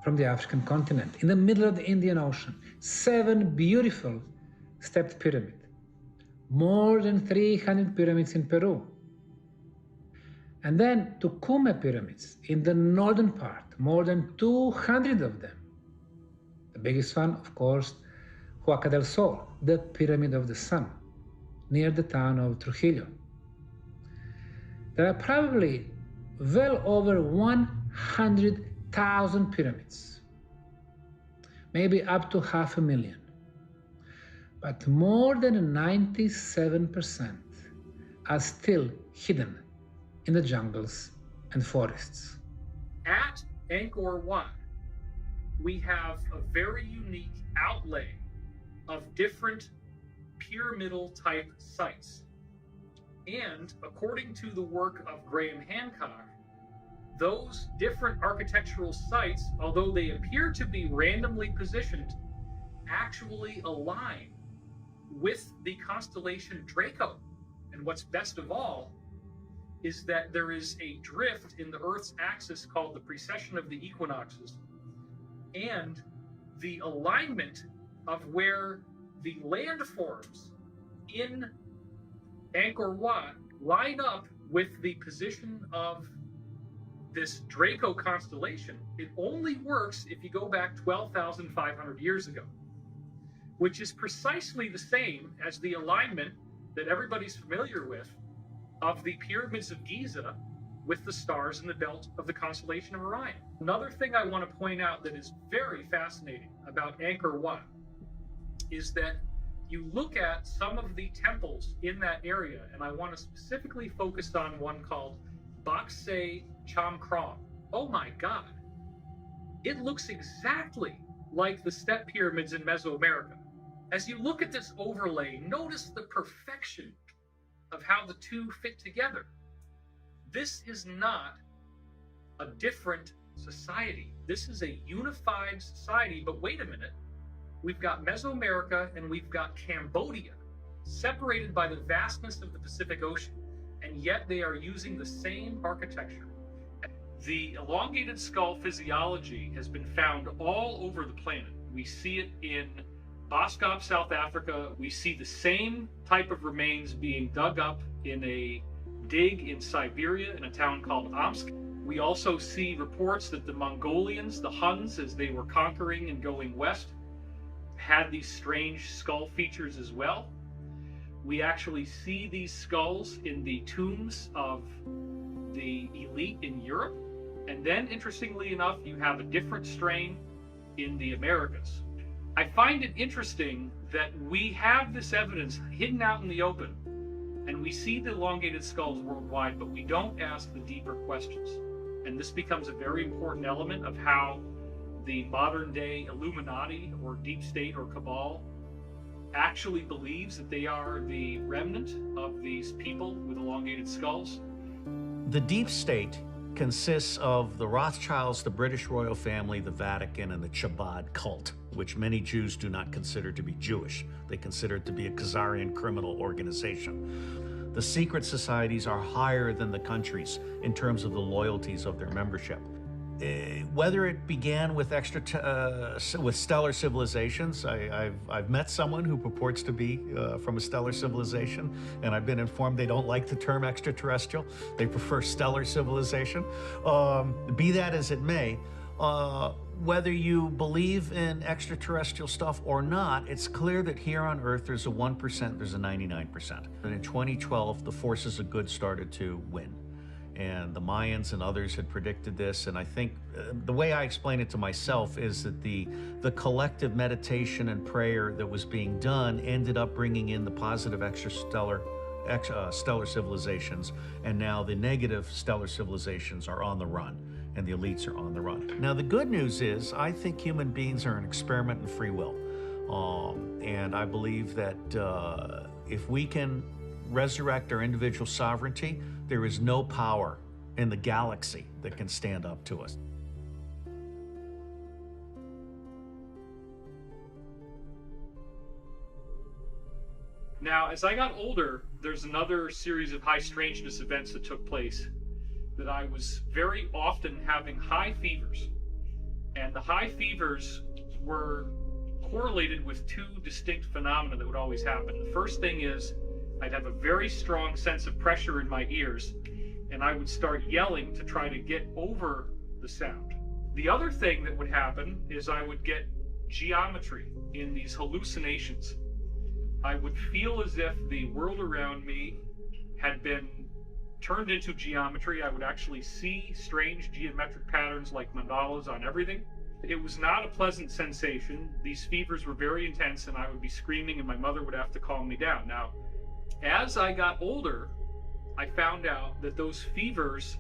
from the African continent, in the middle of the Indian Ocean, 7 beautiful stepped pyramids. More than 300 pyramids in Peru. And then Tucumã pyramids in the northern part, more than 200 of them. The biggest one, of course, Huaca del Sol, the Pyramid of the Sun, near the town of Trujillo. There are probably well over 100,000 pyramids, maybe up to 500,000. But more than 97% are still hidden in the jungles and forests. At Angkor Wat, we have a very unique outlay of different pyramidal type sites. And according to the work of Graham Hancock, those different architectural sites, although they appear to be randomly positioned, actually align with the constellation Draco. And what's best of all is that there is a drift in the Earth's axis called the precession of the equinoxes, and the alignment of where the landforms in Angkor Wat line up with the position of this Draco constellation. It only works if you go back 12,500 years ago, which is precisely the same as the alignment that everybody's familiar with of the pyramids of Giza with the stars in the belt of the constellation of Orion. Another thing I want to point out that is very fascinating about Angkor Wat is that you look at some of the temples in that area, and I want to specifically focus on one called Baksay Cham Krong. Oh my God. It looks exactly like the step pyramids in Mesoamerica. As you look at this overlay, notice the perfection of how the two fit together. This is not a different society. This is a unified society, but wait a minute. We've got Mesoamerica and we've got Cambodia, separated by the vastness of the Pacific Ocean, and yet they are using the same architecture. The elongated skull physiology has been found all over the planet. We see it in Boskop, South Africa. We see the same type of remains being dug up in a dig in Siberia in a town called Omsk. We also see reports that the Mongolians, the Huns, as they were conquering and going west, had these strange skull features as well. We actually see these skulls in the tombs of the elite in Europe. And then, interestingly enough, you have a different strain in the Americas. I find it interesting that we have this evidence hidden out in the open, and we see the elongated skulls worldwide, but we don't ask the deeper questions. And this becomes a very important element of how the modern day Illuminati or deep state or cabal actually believes that they are the remnant of these people with elongated skulls. The deep state consists of the Rothschilds, the British royal family, the Vatican, and the Chabad cult, which many Jews do not consider to be Jewish. They consider it to be a Khazarian criminal organization. The secret societies are higher than the countries in terms of the loyalties of their membership. Whether it began with with stellar civilizations, I've met someone who purports to be from a stellar civilization, and I've been informed they don't like the term extraterrestrial. They prefer stellar civilization. Be that as it may, whether you believe in extraterrestrial stuff or not, it's clear that here on Earth there's a 1%, there's a 99%. And in 2012, the forces of good started to win. And the Mayans and others had predicted this. And I think the way I explain it to myself is that the collective meditation and prayer that was being done ended up bringing in the positive stellar civilizations. And now the negative stellar civilizations are on the run, and the elites are on the run. Now, the good news is I think human beings are an experiment in free will. And I believe that if we can resurrect our individual sovereignty, there is no power in the galaxy that can stand up to us. Now, as I got older, there's another series of high strangeness events that took place that I was very often having high fevers. And the high fevers were correlated with two distinct phenomena that would always happen. The first thing is I'd have a very strong sense of pressure in my ears, and I would start yelling to try to get over the sound. The other thing that would happen is I would get geometry in these hallucinations. I would feel as if the world around me had been turned into geometry. I would actually see strange geometric patterns like mandalas on everything. It was not a pleasant sensation. These fevers were very intense, and I would be screaming, and my mother would have to calm me down. Now, as I got older, I found out that those fevers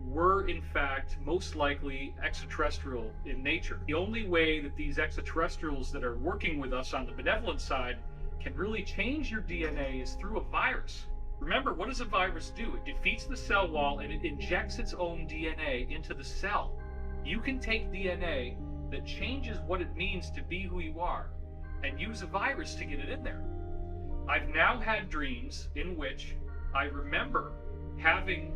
were in fact most likely extraterrestrial in nature. The only way that these extraterrestrials that are working with us on the benevolent side can really change your DNA is through a virus. Remember, what does a virus do? It defeats the cell wall and it injects its own DNA into the cell. You can take DNA that changes what it means to be who you are and use a virus to get it in there. I've now had dreams in which I remember having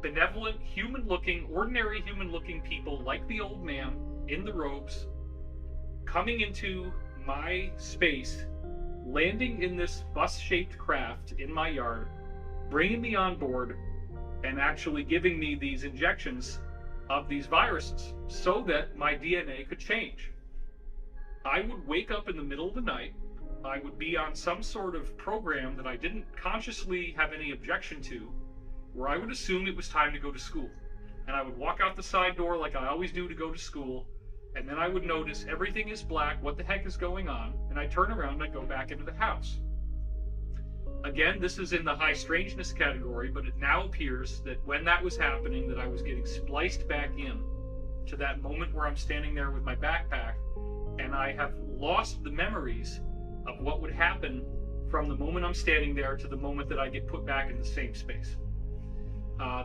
benevolent, human-looking, ordinary human-looking people like the old man in the robes coming into my space, landing in this bus-shaped craft in my yard, bringing me on board, and actually giving me these injections of these viruses so that my DNA could change. I would wake up in the middle of the night. I would be on some sort of program that I didn't consciously have any objection to, where I would assume it was time to go to school. And I would walk out the side door like I always do to go to school, and then I would notice everything is black, what the heck is going on, and I'd turn around and I'd go back into the house. Again, this is in the high strangeness category, but it now appears that when that was happening, that I was getting spliced back in to that moment where I'm standing there with my backpack, and I have lost the memories of what would happen from the moment I'm standing there to the moment that I get put back in the same space.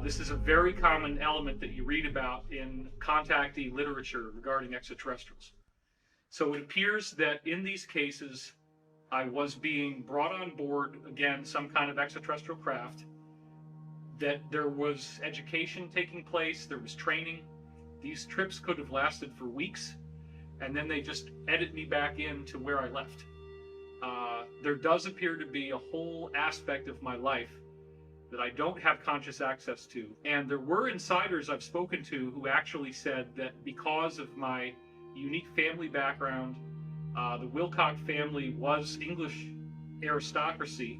This is a very common element that you read about in contactee literature regarding extraterrestrials. So it appears that in these cases, I was being brought on board, again, some kind of extraterrestrial craft, that there was education taking place, there was training. These trips could have lasted for weeks, and then they just edit me back into where I left. There does appear to be a whole aspect of my life that I don't have conscious access to. And there were insiders I've spoken to who actually said that because of my unique family background, the WILCOCK family was English aristocracy,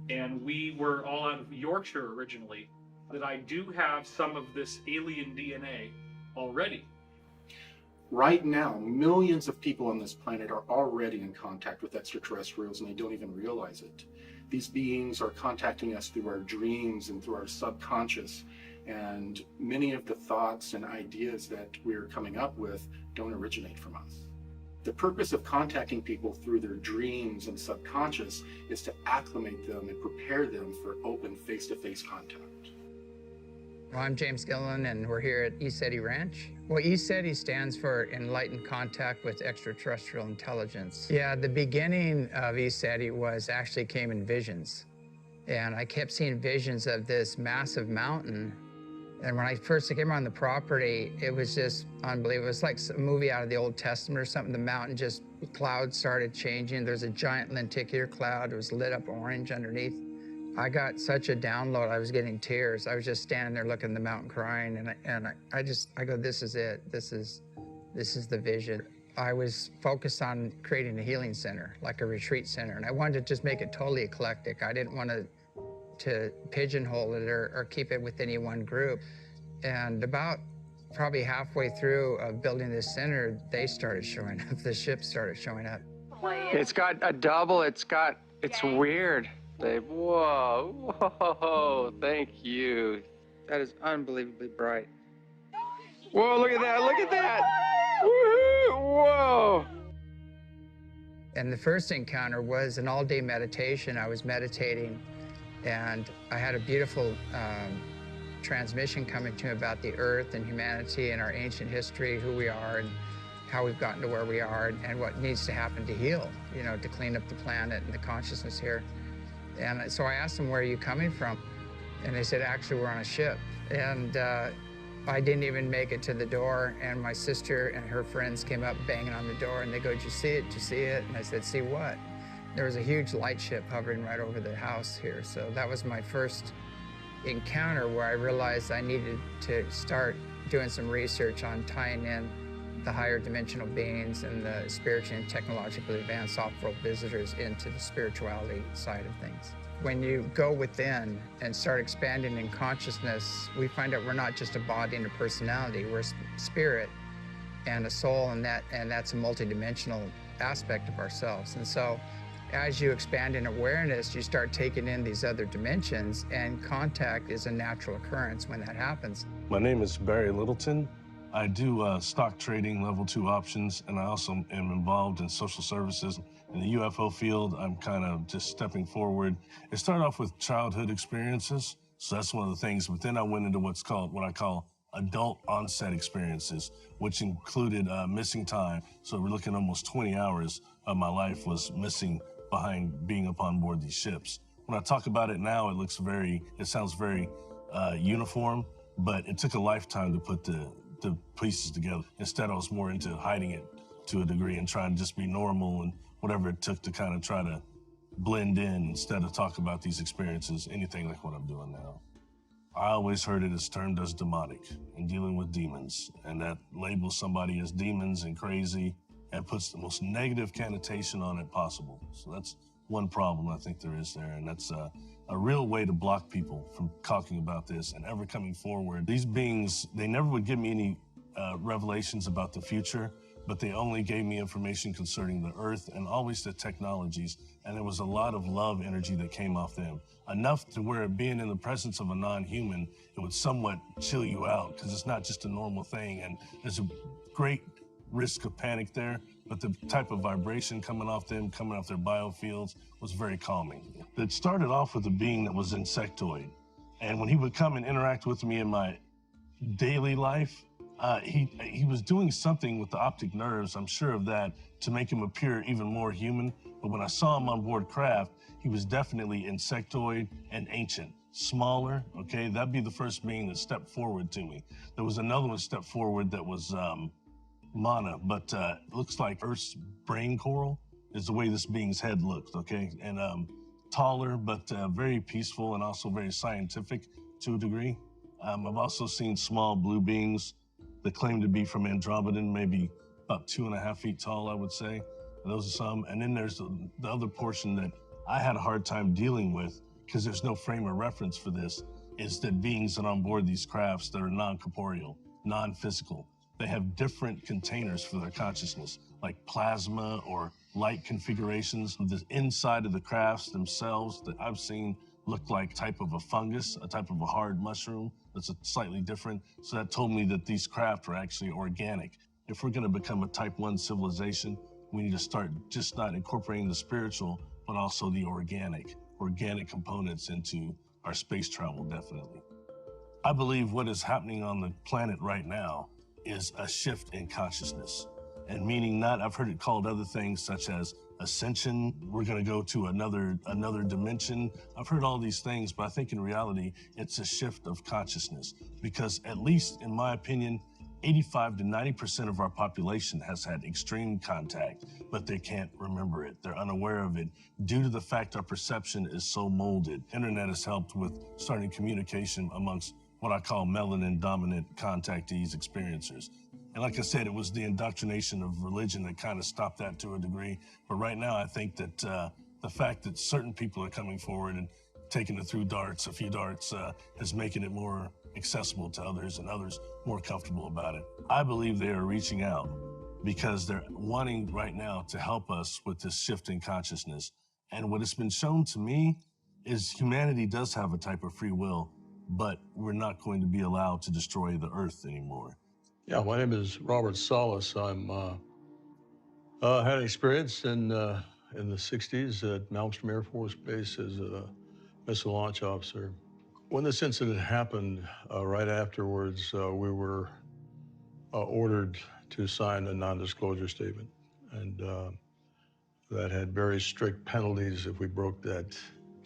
and we were all out of Yorkshire originally, that I do have some of this alien DNA already. Right now, millions of people on this planet are already in contact with extraterrestrials and they don't even realize it. These beings are contacting us through our dreams and through our subconscious, and many of the thoughts and ideas that we're coming up with don't originate from us. The purpose of contacting people through their dreams and subconscious is to acclimate them and prepare them for open face-to-face contact. Well, I'm James Gillen, and we're here at ECETI Ranch. Well, ECETI stands for Enlightened Contact with Extraterrestrial Intelligence. Yeah, the beginning of ECETI actually came in visions. And I kept seeing visions of this massive mountain. And when I first came on the property, it was just unbelievable. It was like a movie out of the Old Testament or something. The mountain just, clouds started changing. There's a giant lenticular cloud. It was lit up orange underneath. I got such a download, I was getting tears. I was just standing there looking at the mountain crying, and I go, this is it. This is This is the vision. I was focused on creating a healing center, like a retreat center, and I wanted to just make it totally eclectic. I didn't want to pigeonhole it or keep it with any one group. And about probably halfway through of building this center, they started showing up. The ships started showing up. It's got a double. It's weird. Whoa, whoa, thank you. That is unbelievably bright. Whoa, look at that, look at that. Woohoo, whoa. And the first encounter was an all-day meditation. I was meditating, and I had a beautiful transmission coming to me about the earth and humanity and our ancient history, who we are and how we've gotten to where we are and what needs to happen to heal, you know, to clean up the planet and the consciousness here. And so I asked them, where are you coming from? And they said, actually, we're on a ship. And I didn't even make it to the door, and my sister and her friends came up banging on the door, and they go, did you see it? Did you see it? And I said, see what? There was a huge light ship hovering right over the house here. So that was my first encounter where I realized I needed to start doing some research on tying in the higher dimensional beings and the spiritually and technologically advanced off-world visitors into the spirituality side of things. When you go within and start expanding in consciousness, we find out we're not just a body and a personality, we're a spirit and a soul, and that's a multidimensional aspect of ourselves. And so as you expand in awareness, you start taking in these other dimensions, and contact is a natural occurrence when that happens. My name is Barry Littleton. I do stock trading, level 2 options, and I also am involved in social services. In the UFO field, I'm kind of just stepping forward. It started off with childhood experiences, so that's one of the things, but then I went into what I call adult onset experiences, which included missing time. So we're looking almost 20 hours of my life was missing behind being up on board these ships. When I talk about it now, it sounds very uniform, but it took a lifetime to put the pieces together. Instead, I was more into hiding it to a degree and trying to just be normal and whatever it took to kind of try to blend in instead of talk about these experiences, anything like what I'm doing now. I always heard it as termed as demonic and dealing with demons, and that labels somebody as demons and crazy and puts the most negative connotation on it possible. So that's one problem I think there is there, and that's a real way to block people from talking about this and ever coming forward. These beings, they never would give me any revelations about the future, but they only gave me information concerning the earth and always the technologies, and there was a lot of love energy that came off them. Enough to where being in the presence of a non-human, it would somewhat chill you out because it's not just a normal thing, and there's a great risk of panic there, but the type of vibration coming off them, coming off their biofields, was very calming. It started off with a being that was insectoid, and when he would come and interact with me in my daily life, he was doing something with the optic nerves, I'm sure of that, to make him appear even more human. But when I saw him on board craft, he was definitely insectoid and ancient. Smaller, okay? That'd be the first being that stepped forward to me. There was another one step forward that was Mana, but it looks like Earth's brain coral is the way this being's head looked, okay? And taller, but very peaceful and also very scientific to a degree. I've also seen small blue beings that claim to be from Andromeda, maybe about 2.5 feet tall, I would say. And those are some. And then there's the other portion that I had a hard time dealing with, because there's no frame of reference for this, is that beings that are on board these crafts that are non-corporeal, non-physical, they have different containers for their consciousness, like plasma or light configurations. The inside of the crafts themselves that I've seen look like type of a fungus, a type of a hard mushroom that's slightly different. So that told me that these craft are actually organic. If we're gonna become a type 1 civilization, we need to start just not incorporating the spiritual, but also the organic components into our space travel, definitely. I believe what is happening on the planet right now is a shift in consciousness. And meaning not, I've heard it called other things such as ascension, we're gonna go to another dimension. I've heard all these things, but I think in reality, it's a shift of consciousness. Because at least in my opinion, 85 to 90% of our population has had extreme contact, but they can't remember it. They're unaware of it due to the fact our perception is so molded. Internet has helped with starting communication amongst what I call melanin dominant contactees, experiencers. And like I said, it was the indoctrination of religion that kind of stopped that to a degree. But right now, I think that the fact that certain people are coming forward and taking it through darts, a few darts, is making it more accessible to others and others more comfortable about it. I believe they are reaching out because they're wanting right now to help us with this shift in consciousness. And what has been shown to me is humanity does have a type of free will, but we're not going to be allowed to destroy the earth anymore. Yeah, my name is Robert Salas. I'm had experience in the 60s at Malmstrom Air Force Base as a missile launch officer. When this incident happened, right afterwards, we were ordered to sign a non-disclosure statement, and that had very strict penalties if we broke that.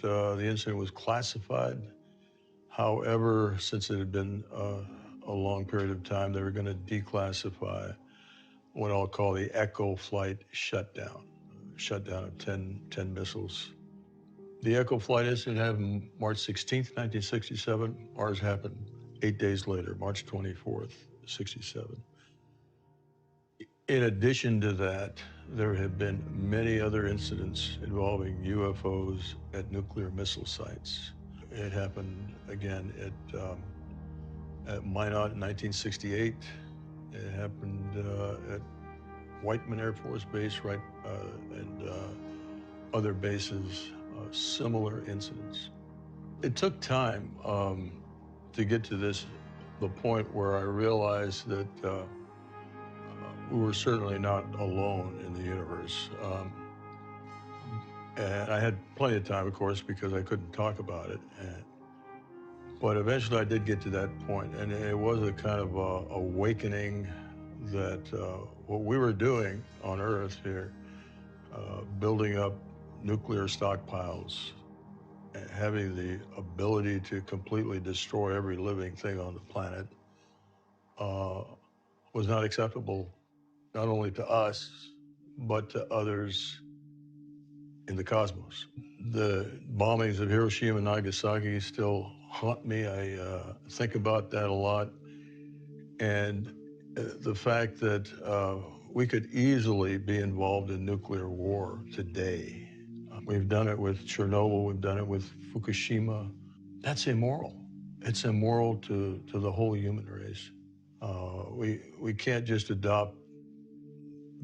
The incident was classified. However, since it had been a long period of time, they were going to declassify what I'll call the Echo flight shutdown of 10 missiles. The Echo flight incident happened March 16th, 1967. Ours happened 8 days later, March 24th, 67. In addition to that, there have been many other incidents involving UFOs at nuclear missile sites. It happened again at Minot in 1968. It happened at Whiteman Air Force Base, right, and other bases, similar incidents. It took time to get to the point where I realized that we were certainly not alone in the universe. And I had plenty of time, of course, because I couldn't talk about it. But eventually I did get to that point, and it was a kind of awakening that what we were doing on Earth here, building up nuclear stockpiles, having the ability to completely destroy every living thing on the planet, was not acceptable, not only to us, but to others in the cosmos. The bombings of Hiroshima and Nagasaki still haunt me. I think about that a lot. And the fact that we could easily be involved in nuclear war today. We've done it with Chernobyl, we've done it with Fukushima. That's immoral. It's immoral to the whole human race. We can't just adopt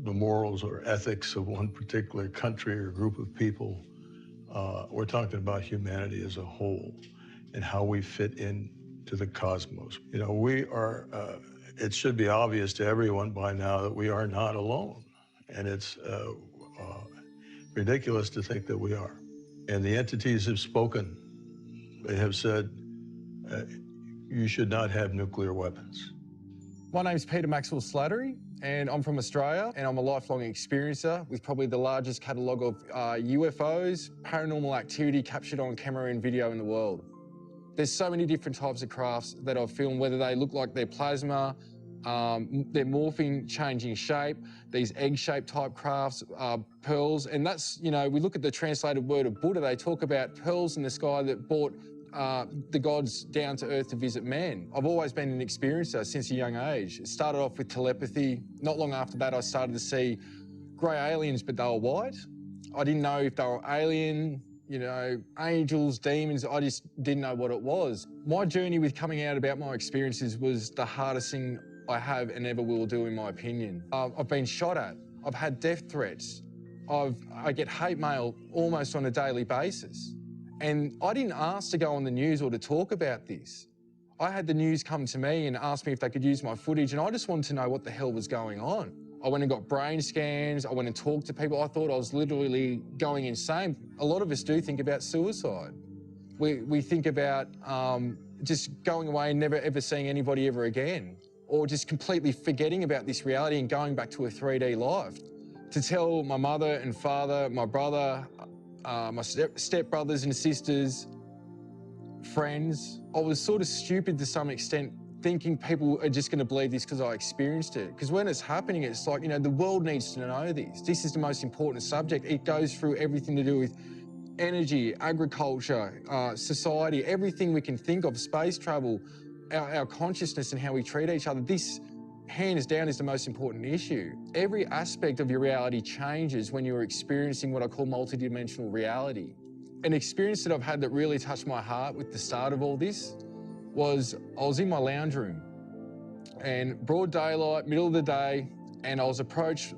the morals or ethics of one particular country or group of people. We're talking about humanity as a whole and how we fit into the cosmos. You know, we are, it should be obvious to everyone by now that we are not alone. And it's ridiculous to think that we are. And the entities have spoken. They have said, you should not have nuclear weapons. My name's Peter Maxwell Slattery, and I'm from Australia, and I'm a lifelong experiencer with probably the largest catalogue of UFOs, paranormal activity captured on camera and video in the world. There's so many different types of crafts that I've filmed, whether they look like they're plasma, they're morphing, changing shape, these egg-shaped type crafts, pearls, and that's, you know, we look at the translated word of Buddha, they talk about pearls in the sky that brought the gods down to earth to visit man. I've always been an experiencer since a young age. It started off with telepathy. Not long after that, I started to see grey aliens, but they were white. I didn't know if they were alien, you know, angels, demons. I just didn't know what it was. My journey with coming out about my experiences was the hardest thing I have and ever will do, in my opinion. I've been shot at. I've had death threats. I get hate mail almost on a daily basis. And I didn't ask to go on the news or to talk about this. I had the news come to me and ask me if they could use my footage, and I just wanted to know what the hell was going on. I went and got brain scans, I went and talked to people. I thought I was literally going insane. A lot of us do think about suicide. We think about just going away and never ever seeing anybody ever again, or just completely forgetting about this reality and going back to a 3D life. To tell my mother and father, my brother, my step-brothers and sisters, friends, I was sort of stupid to some extent, thinking people are just going to believe this because I experienced it. Because when it's happening, it's like, you know, the world needs to know this. This is the most important subject. It goes through everything to do with energy, agriculture, society, everything we can think of, space travel, our consciousness and how we treat each other. This hands down is the most important issue. Every aspect of your reality changes when you're experiencing what I call multidimensional reality. An experience that I've had that really touched my heart with the start of all this was I was in my lounge room and broad daylight, middle of the day, and I was approached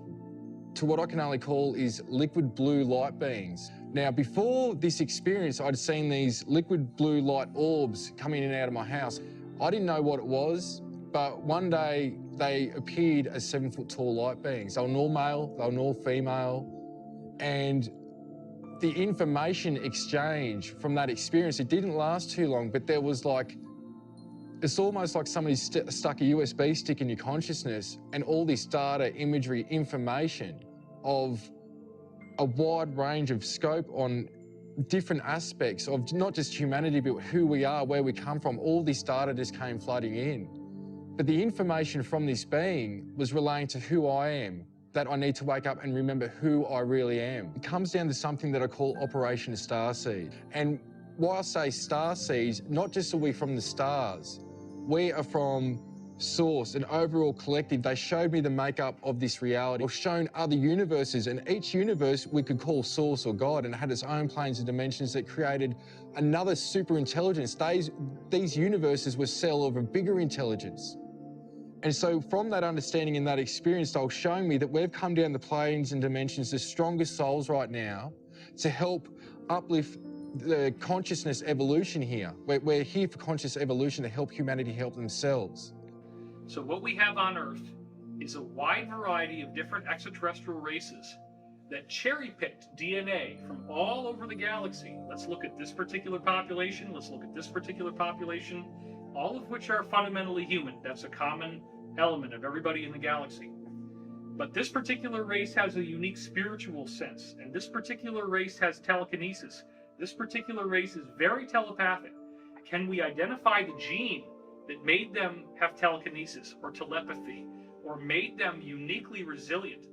to what I can only call is liquid blue light beings. Now, before this experience, I'd seen these liquid blue light orbs coming in and out of my house. I didn't know what it was, but one day they appeared as 7-foot tall light beings. They were all male, they were all female, and the information exchange from that experience, it didn't last too long, but there was like, it's almost like somebody stuck a USB stick in your consciousness and all this data, imagery, information of a wide range of scope on different aspects of not just humanity, but who we are, where we come from. All this data just came flooding in. But the information from this being was relating to who I am, that I need to wake up and remember who I really am. It comes down to something that I call Operation Starseed. And why I say starseeds, not just are we from the stars, we are from Source, an overall collective. They showed me the makeup of this reality. I've shown other universes, and each universe we could call Source or God, and it had its own planes and dimensions that created another super intelligence. These universes were cell of a bigger intelligence. And so from that understanding and that experience, they were showing me that we've come down the planes and dimensions, the strongest souls right now, to help uplift the consciousness evolution here. We're here for conscious evolution to help humanity help themselves. So what we have on Earth is a wide variety of different extraterrestrial races that cherry-picked DNA from all over the galaxy. Let's look at this particular population, let's look at this particular population, all of which are fundamentally human. That's a common element of everybody in the galaxy. But this particular race has a unique spiritual sense, and this particular race has telekinesis. This particular race is very telepathic. Can we identify the gene that made them have telekinesis or telepathy or made them uniquely resilient?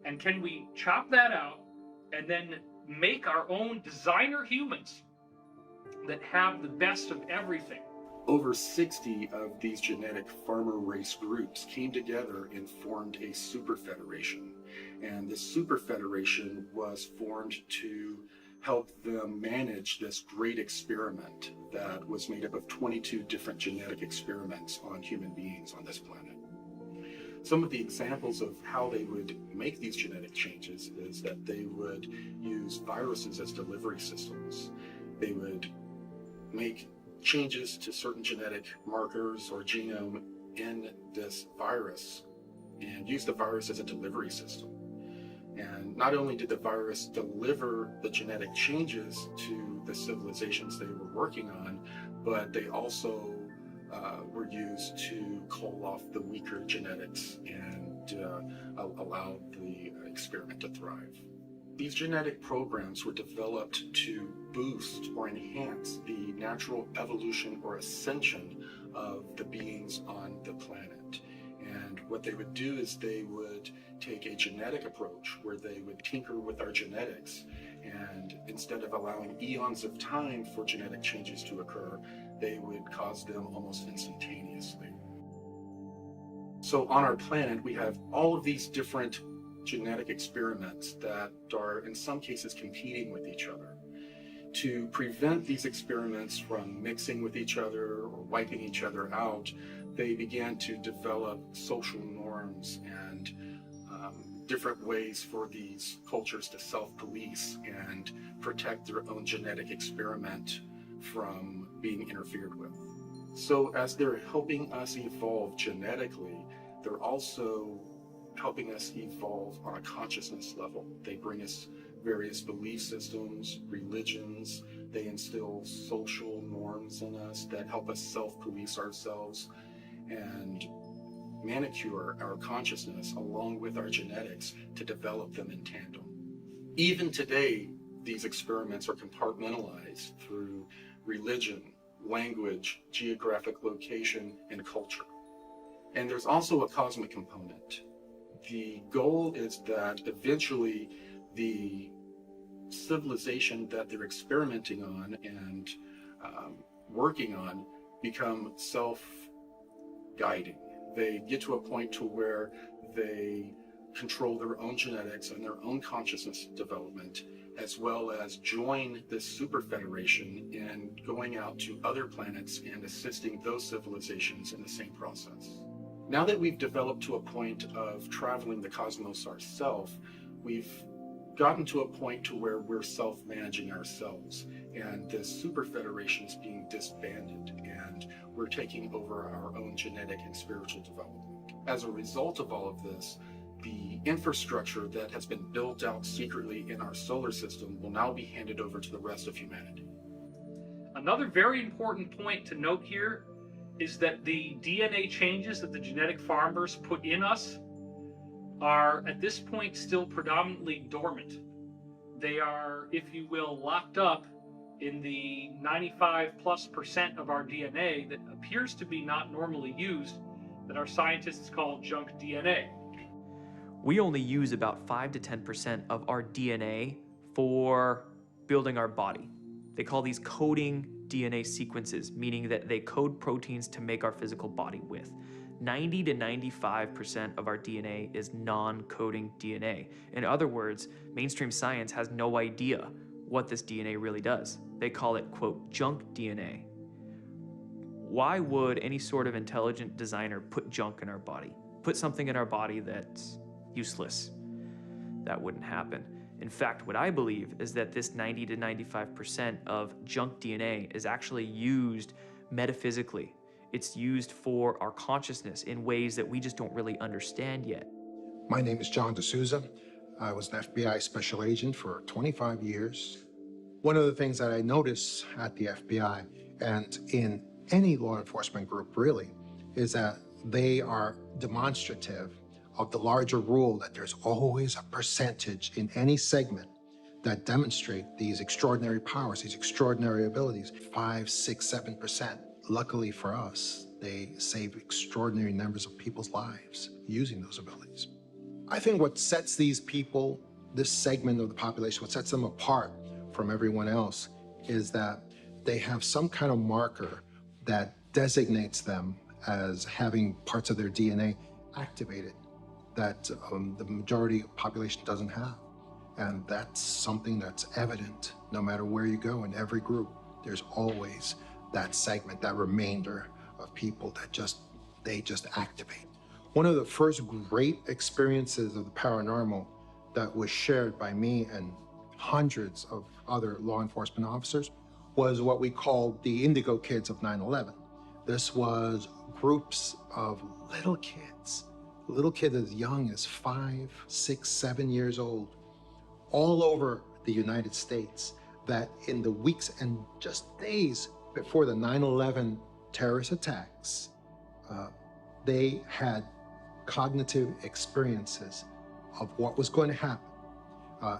And can we chop that out and then make our own designer humans that have the best of everything? Over 60 of these genetic farmer race groups came together and formed a super federation. And this super federation was formed to help them manage this great experiment that was made up of 22 different genetic experiments on human beings on this planet. Some of the examples of how they would make these genetic changes is that they would use viruses as delivery systems. They would make changes to certain genetic markers or genome in this virus and use the virus as a delivery system. And not only did the virus deliver the genetic changes to the civilizations they were working on, but they also were used to call off the weaker genetics and allow the experiment to thrive. These genetic programs were developed to boost or enhance the natural evolution or ascension of the beings on the planet. And what they would do is they would take a genetic approach where they would tinker with our genetics, and instead of allowing eons of time for genetic changes to occur, they would cause them almost instantaneously. So on our planet, we have all of these different genetic experiments that are in some cases competing with each other. To prevent these experiments from mixing with each other or wiping each other out, they began to develop social norms and different ways for these cultures to self-police and protect their own genetic experiment from being interfered with. So as they're helping us evolve genetically, they're also helping us evolve on a consciousness level. They bring us various belief systems, religions. They instill social norms in us that help us self-police ourselves and manicure our consciousness along with our genetics to develop them in tandem. Even today, these experiments are compartmentalized through religion, language, geographic location, and culture. And there's also a cosmic component. The goal is that eventually the civilization that they're experimenting on and working on become self-guiding. They get to a point to where they control their own genetics and their own consciousness development, as well as join this super federation in going out to other planets and assisting those civilizations in the same process. Now that we've developed to a point of traveling the cosmos ourselves, we've gotten to a point to where we're self-managing ourselves, and this super federation is being disbanded, and we're taking over our own genetic and spiritual development. As a result of all of this, the infrastructure that has been built out secretly in our solar system will now be handed over to the rest of humanity. Another very important point to note here is that the DNA changes that the genetic farmers put in us are at this point still predominantly dormant. They are, if you will, locked up in the 95+% of our DNA that appears to be not normally used, that our scientists call junk DNA. We only use about 5 to 10% of our DNA for building our body. They call these coding DNA sequences, meaning that they code proteins to make our physical body with. 90 to 95% of our DNA is non-coding DNA. In other words, mainstream science has no idea what this DNA really does. They call it, quote, junk DNA. Why would any sort of intelligent designer put junk in our body? Put something in our body that's useless? That wouldn't happen. In fact, what I believe is that this 90 to 95% of junk DNA is actually used metaphysically. It's used for our consciousness in ways that we just don't really understand yet. My name is John D'Souza. I was an FBI special agent for 25 years. One of the things that I notice at the FBI and in any law enforcement group really is that they are demonstrative of the larger rule that there's always a percentage in any segment that demonstrate these extraordinary powers, these extraordinary abilities, 5, 6, 7%. Luckily for us, they save extraordinary numbers of people's lives using those abilities. I think what sets these people, this segment of the population, what sets them apart from everyone else is that they have some kind of marker that designates them as having parts of their DNA activated that the majority of the population doesn't have. And that's something that's evident no matter where you go in every group. There's always that segment, that remainder of people that they just activate. One of the first great experiences of the paranormal that was shared by me and hundreds of other law enforcement officers was what we called the Indigo Kids of 9/11. This was groups of little kids as young as 5, 6, 7 years old, all over the United States, that in the weeks and just days before the 9/11 terrorist attacks, they had cognitive experiences of what was going to happen.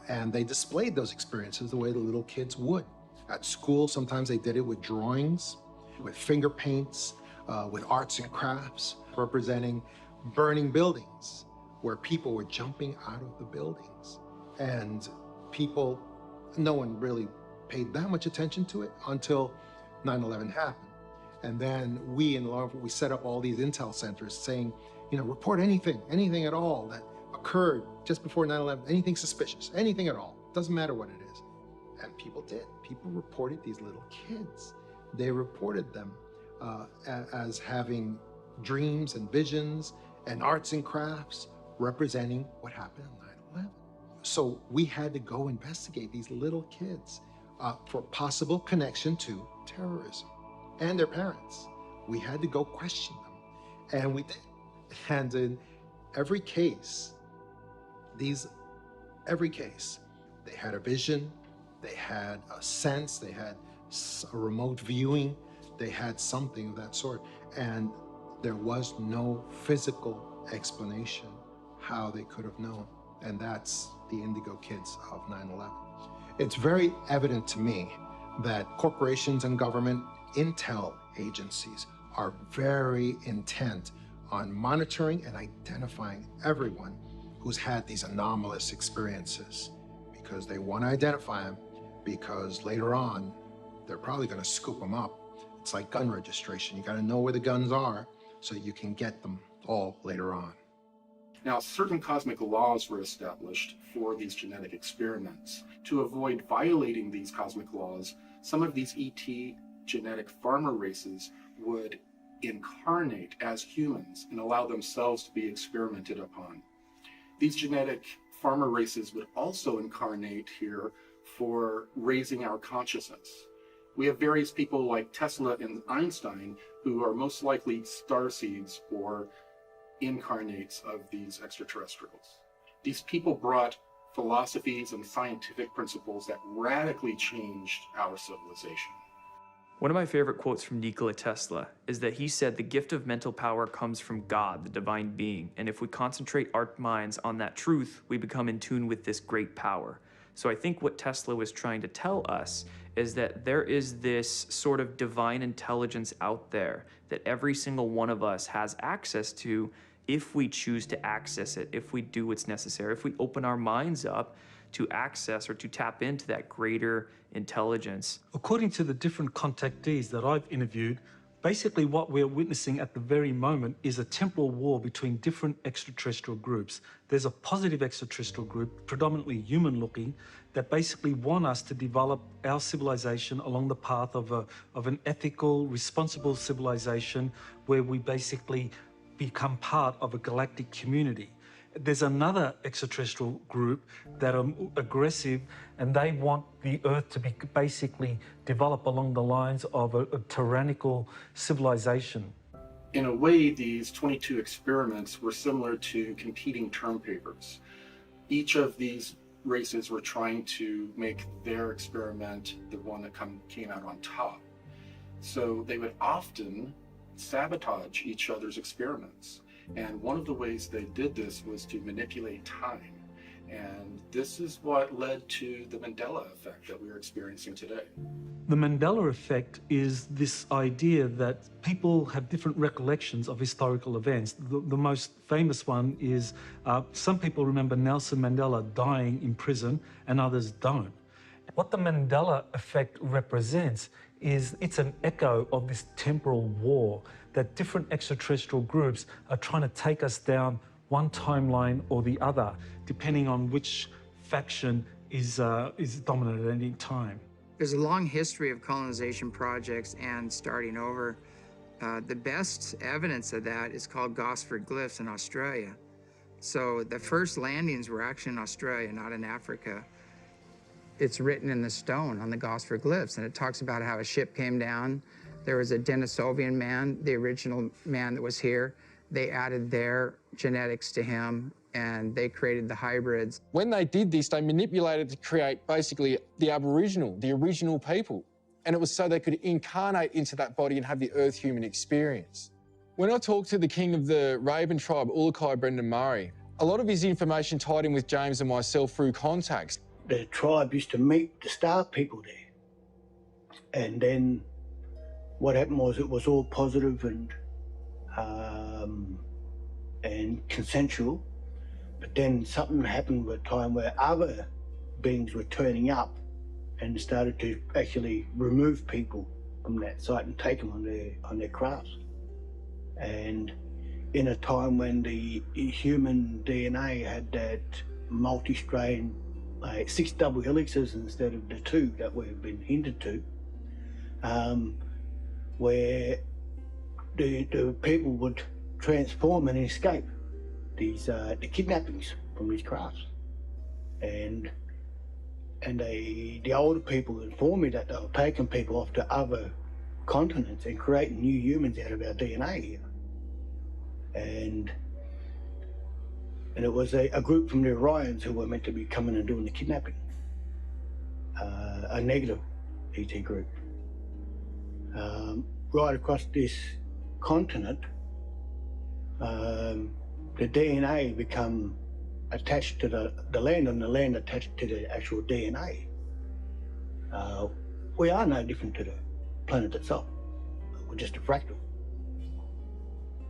And they displayed those experiences the way the little kids would. At school, sometimes they did it with drawings, with finger paints, with arts and crafts, representing burning buildings where people were jumping out of the buildings. And no one really paid that much attention to it until 9/11 happened. And then we in law enforcement, we set up all these intel centers saying, report anything at all that occurred just before 9/11, anything suspicious, anything at all, doesn't matter what it is. And people did. People reported these little kids. They reported them as having dreams and visions and arts and crafts representing what happened on 9/11. So we had to go investigate these little kids for possible connection to terrorism and their parents. We had to go question them, and we did. And in every case, they had a vision, they had a sense, they had a remote viewing, they had something of that sort. And there was no physical explanation how they could have known. And that's the Indigo Kids of 9/11. It's very evident to me that corporations and government intel agencies are very intent on monitoring and identifying everyone who's had these anomalous experiences, because they want to identify them, because later on, they're probably going to scoop them up. It's like gun registration. You got to know where the guns are so you can get them all later on. Now, certain cosmic laws were established for these genetic experiments. To avoid violating these cosmic laws, some of these ET genetic farmer races would incarnate as humans and allow themselves to be experimented upon. These genetic farmer races would also incarnate here for raising our consciousness. We have various people like Tesla and Einstein who are most likely starseeds or incarnates of these extraterrestrials. These people brought philosophies and scientific principles that radically changed our civilization. One of my favorite quotes from Nikola Tesla is that he said the gift of mental power comes from God, the divine being, and if we concentrate our minds on that truth, we become in tune with this great power. So I think what Tesla was trying to tell us is that there is this sort of divine intelligence out there that every single one of us has access to if we choose to access it, if we do what's necessary, if we open our minds up to access or to tap into that greater intelligence. According to the different contactees that I've interviewed, basically what we're witnessing at the very moment is a temporal war between different extraterrestrial groups. There's a positive extraterrestrial group, predominantly human-looking, that basically want us to develop our civilization along the path of an ethical, responsible civilization where we basically become part of a galactic community. There's another extraterrestrial group that are aggressive and they want the Earth to be basically develop along the lines of a tyrannical civilization. In a way, these 22 experiments were similar to competing term papers. Each of these races were trying to make their experiment the one that came out on top. So they would often sabotage each other's experiments. And one of the ways they did this was to manipulate time. And this is what led to the Mandela effect that we are experiencing today. The Mandela effect is this idea that people have different recollections of historical events. The most famous one is some people remember Nelson Mandela dying in prison and others don't. What the Mandela effect represents is it's an echo of this temporal war that different extraterrestrial groups are trying to take us down one timeline or the other, depending on which faction is dominant at any time. There's a long history of colonization projects and starting over. The best evidence of that is called Gosford glyphs in Australia. So the first landings were actually in Australia, not in Africa. It's written in the stone on the Gosford glyphs, and it talks about how a ship came down. There was a Denisovian man, the original man that was here. They added their genetics to him, and they created the hybrids. When they did this, they manipulated to create basically the Aboriginal, the original people. And it was so they could incarnate into that body and have the Earth human experience. When I talked to the king of the Raven tribe, WILCOCK, Brendan Murray, a lot of his information tied in with James and myself through contacts. The tribe used to meet the star people there. And then what happened was it was all positive and consensual. But then something happened with time where other beings were turning up and started to actually remove people from that site and take them on their crafts. And in a time when the human DNA had that multi-strain, 6 double helixes instead of the 2 that we've been hinted to, where the people would transform and escape the kidnappings from these crafts. And the older people informed me that they were taking people off to other continents and creating new humans out of our DNA here. And it was a group from the Orions who were meant to be coming and doing the kidnapping. A negative ET group. Right across this continent, the DNA become attached to the land and the land attached to the actual DNA. We are no different to the planet itself. We're just a fractal.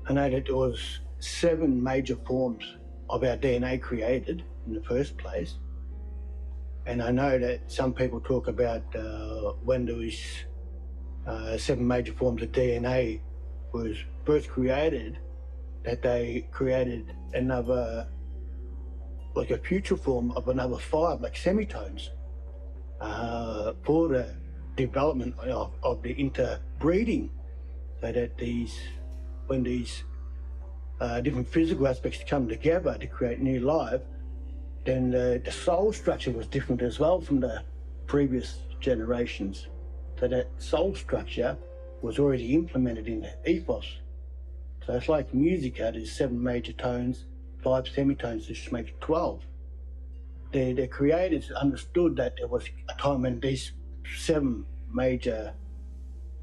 I know that there was 7 major forms of our DNA created in the first place. And I know that some people talk about when there was 7 major forms of DNA was first created, that they created another, like a future form of another 5, like semitones, for the development of the interbreeding, so that when these different physical aspects come together to create new life, then the soul structure was different as well from the previous generations. So that soul structure was already implemented in the ethos. So it's like music, there's 7 major tones, 5 semitones, which makes 12. The creators understood that there was a time when these 7 major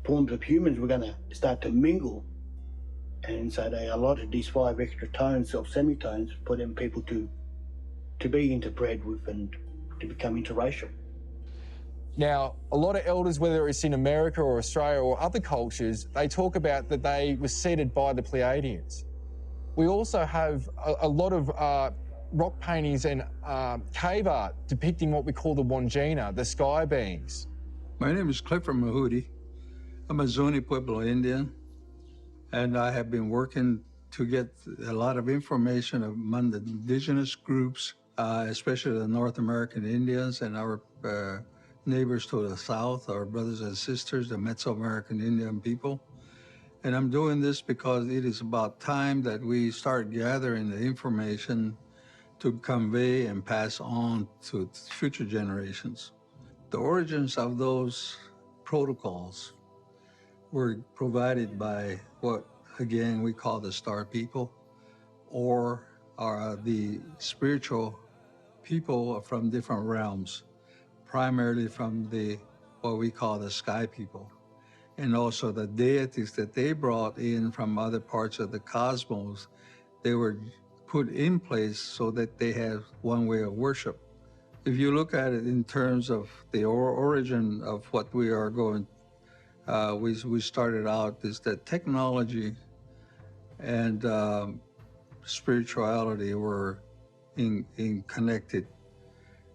forms of humans were going to start to mingle. And so they allotted these 5 extra tones or semitones for them people to be interbred with and to become interracial. Now, a lot of elders, whether it's in America or Australia or other cultures, they talk about that they were seeded by the Pleiadians. We also have a lot of rock paintings and cave art depicting what we call the Wandjina, the sky beings. My name is Clifford Mahudi. I'm a Zuni Pueblo Indian, and I have been working to get a lot of information among the indigenous groups, especially the North American Indians and our neighbors to the south, our brothers and sisters, the Mesoamerican Indian people. And I'm doing this because it is about time that we start gathering the information to convey and pass on to future generations. The origins of those protocols were provided by what, again, we call the star people, or the spiritual people from different realms, primarily from what we call the sky people, and also the deities that they brought in from other parts of the cosmos. They were put in place so that they have one way of worship. If you look at it in terms of the origin of what we are going, we started out is that technology and spirituality were in connected,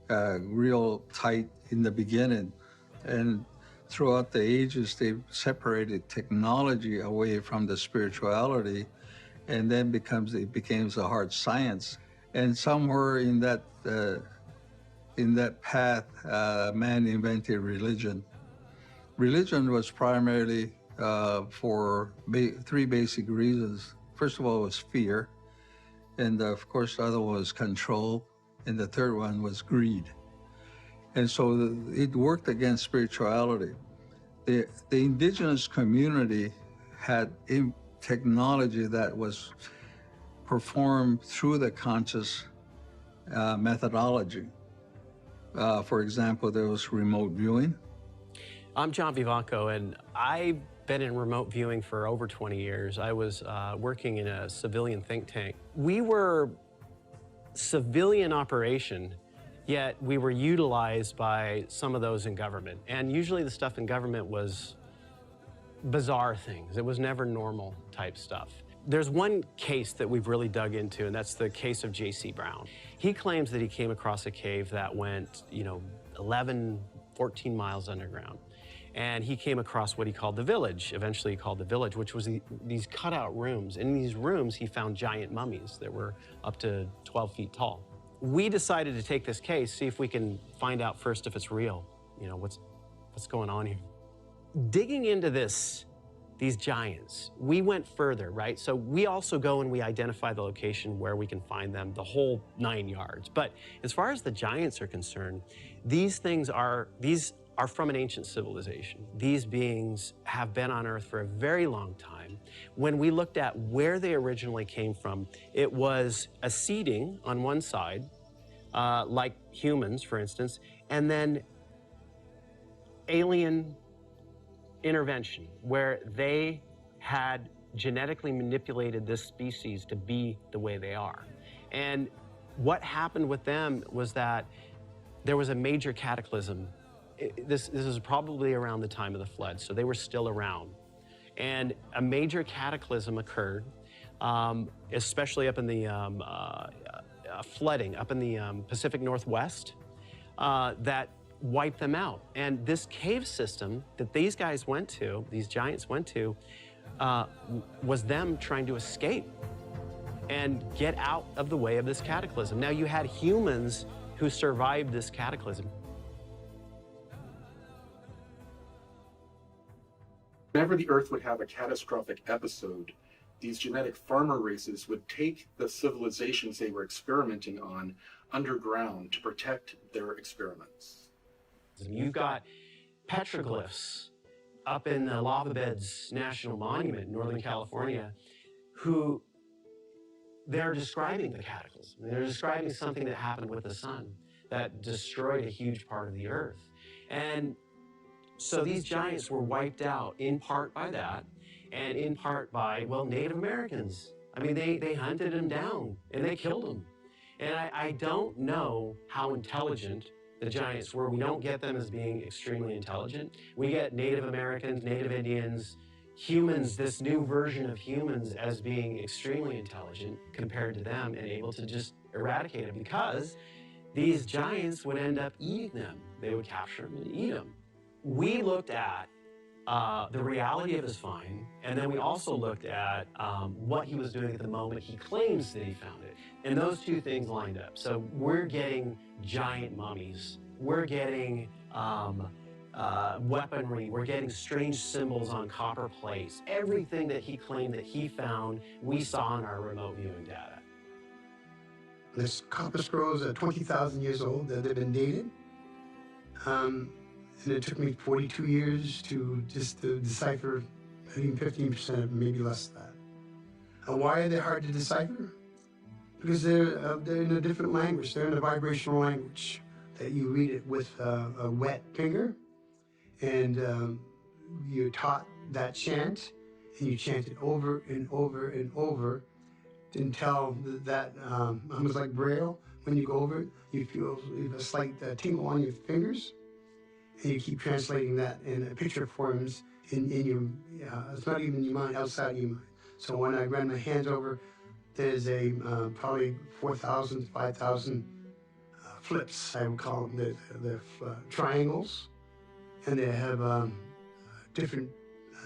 real tight in the beginning. And throughout the ages, they separated technology away from the spirituality, and then it becomes a hard science. And somewhere in that path, man invented religion. Religion was primarily for 3 basic reasons. First of all, was fear, and of course, the other was control, and the third one was greed. And so it worked against spirituality. The indigenous community had technology that was performed through the conscious methodology. For example, there was remote viewing. I'm John Vivanco, and I've been in remote viewing for over 20 years. I was working in a civilian think tank. We were civilian operation, yet we were utilized by some of those in government. And usually the stuff in government was bizarre things. It was never normal type stuff. There's one case that we've really dug into, and that's the case of J.C. Brown. He claims that he came across a cave that went, 11, 14 miles underground. And he came across what he called the village, eventually he called the village, which was these cutout rooms. In these rooms, he found giant mummies that were up to 12 feet tall. We decided to take this case, see if we can find out first if it's real. What's going on here? Digging into these giants, we went further, right? So we also go and we identify the location where we can find them, the whole 9 yards. But as far as the giants are concerned, these are from an ancient civilization. These beings have been on Earth for a very long time. When we looked at where they originally came from, it was a seeding on one side, like humans, for instance, and then alien intervention, where they had genetically manipulated this species to be the way they are. And what happened with them was that there was a major cataclysm. This is probably around the time of the flood, so they were still around. And a major cataclysm occurred, especially up in the flooding up in the Pacific Northwest, that wiped them out. And this cave system that these giants went to, was them trying to escape. and get out of the way of this cataclysm. Now, you had humans who survived this cataclysm. Whenever the Earth would have a catastrophic episode, these genetic farmer races would take the civilizations they were experimenting on underground to protect their experiments. You've got petroglyphs up in the Lava Beds National Monument in Northern California who they're describing the cataclysm. They're describing something that happened with the sun that destroyed a huge part of the Earth. And so these giants were wiped out in part by that and in part by, well, Native Americans. I mean, they hunted them down and they killed them. And I don't know how intelligent the giants were. We don't get them as being extremely intelligent. We get Native Americans, Native Indians, humans, this new version of humans as being extremely intelligent compared to them and able to just eradicate them because these giants would end up eating them. They would capture them and eat them. We looked at the reality of his find, and then we also looked at what he was doing at the moment he claims that he found it. And those two things lined up. So we're getting giant mummies. We're getting weaponry. We're getting strange symbols on copper plates. Everything that he claimed that he found, we saw in our remote viewing data. There's copper scrolls are 20,000 years old that have been dated. And it took me 42 years to decipher even 15%, maybe less than that. And why are they hard to decipher? Because they're in a different language. They're in a vibrational language that you read it with a wet finger, and you're taught that chant, and you chant it over and over and over until that, almost like Braille, when you go over it, you feel a slight tingle on your fingers, and you keep translating that in a picture forms in your, it's not even in your mind, outside your mind. So when I run my hands over, there's a probably 4,000, 5,000 flips, I would call them. They're triangles, and they have different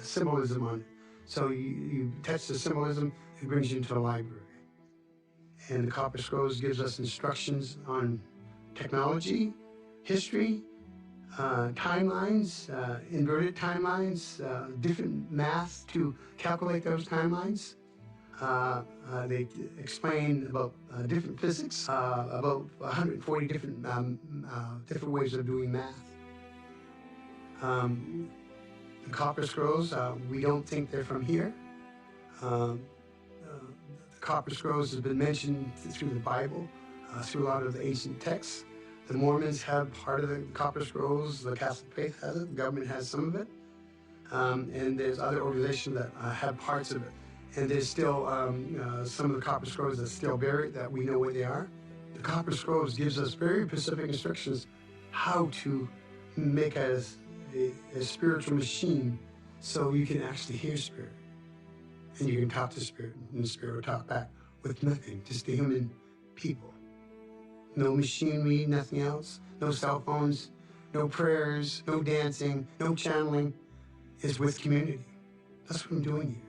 symbolism on it. So you touch the symbolism, it brings you into the library. And the Copper Scrolls gives us instructions on technology, history, timelines, inverted timelines, different math to calculate those timelines. They explain about different physics, about 140 different ways of doing math. The Copper Scrolls, we don't think they're from here. The Copper Scrolls has been mentioned through the Bible, through a lot of the ancient texts. The Mormons have part of the Copper Scrolls, the Catholic faith has it, the government has some of it, and there's other organizations that have parts of it. And there's still some of the Copper Scrolls that are still buried that we know where they are. The Copper Scrolls gives us very specific instructions how to make a spiritual machine so you can actually hear spirit. And you can talk to spirit, and the spirit will talk back with nothing, just the human people. No machinery, nothing else, no cell phones, no prayers, no dancing, no channeling. It's with community. That's what I'm doing here.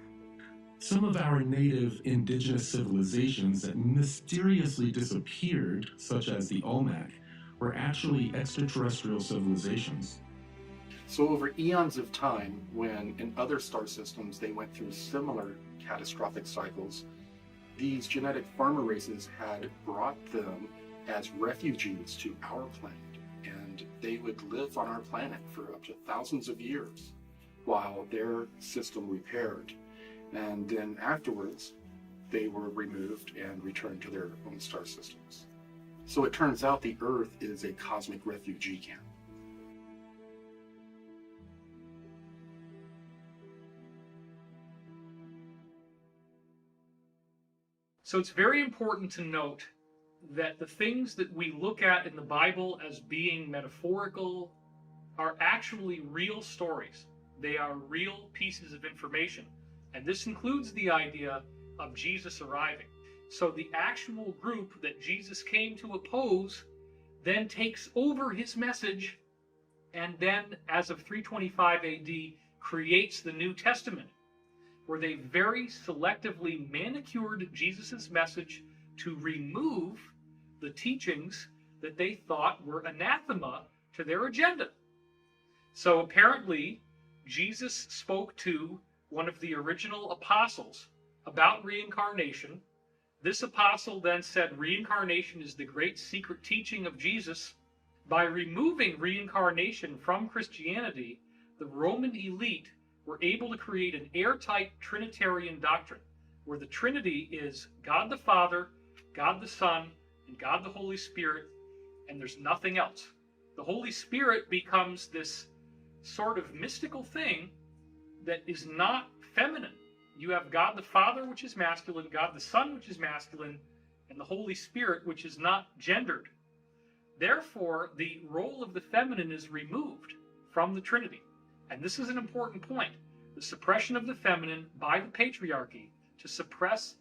Some of our native indigenous civilizations that mysteriously disappeared, such as the Olmec, were actually extraterrestrial civilizations. So over eons of time, when in other star systems they went through similar catastrophic cycles, these genetic farmer races had brought them as refugees to our planet, and they would live on our planet for up to thousands of years while their system repaired. And then afterwards, they were removed and returned to their own star systems. So it turns out the Earth is a cosmic refugee camp. So it's very important to note that the things that we look at in the Bible as being metaphorical are actually real stories. They are real pieces of information. And this includes the idea of Jesus arriving. So the actual group that Jesus came to oppose then takes over his message, and then, as of 325 AD, creates the New Testament. where they very selectively manicured Jesus' message to remove the teachings that they thought were anathema to their agenda. So apparently, Jesus spoke to one of the original apostles about reincarnation. This apostle then said reincarnation is the great secret teaching of Jesus. By removing reincarnation from Christianity, the Roman elite were able to create an airtight Trinitarian doctrine, where the Trinity is God the Father, God the Son, and God the Holy Spirit, and there's nothing else. The Holy Spirit becomes this sort of mystical thing that is not feminine. You have God the Father, which is masculine, God the Son, which is masculine, and the Holy Spirit, which is not gendered. Therefore, the role of the feminine is removed from the Trinity. And this is an important point. The suppression of the feminine by the patriarchy to suppress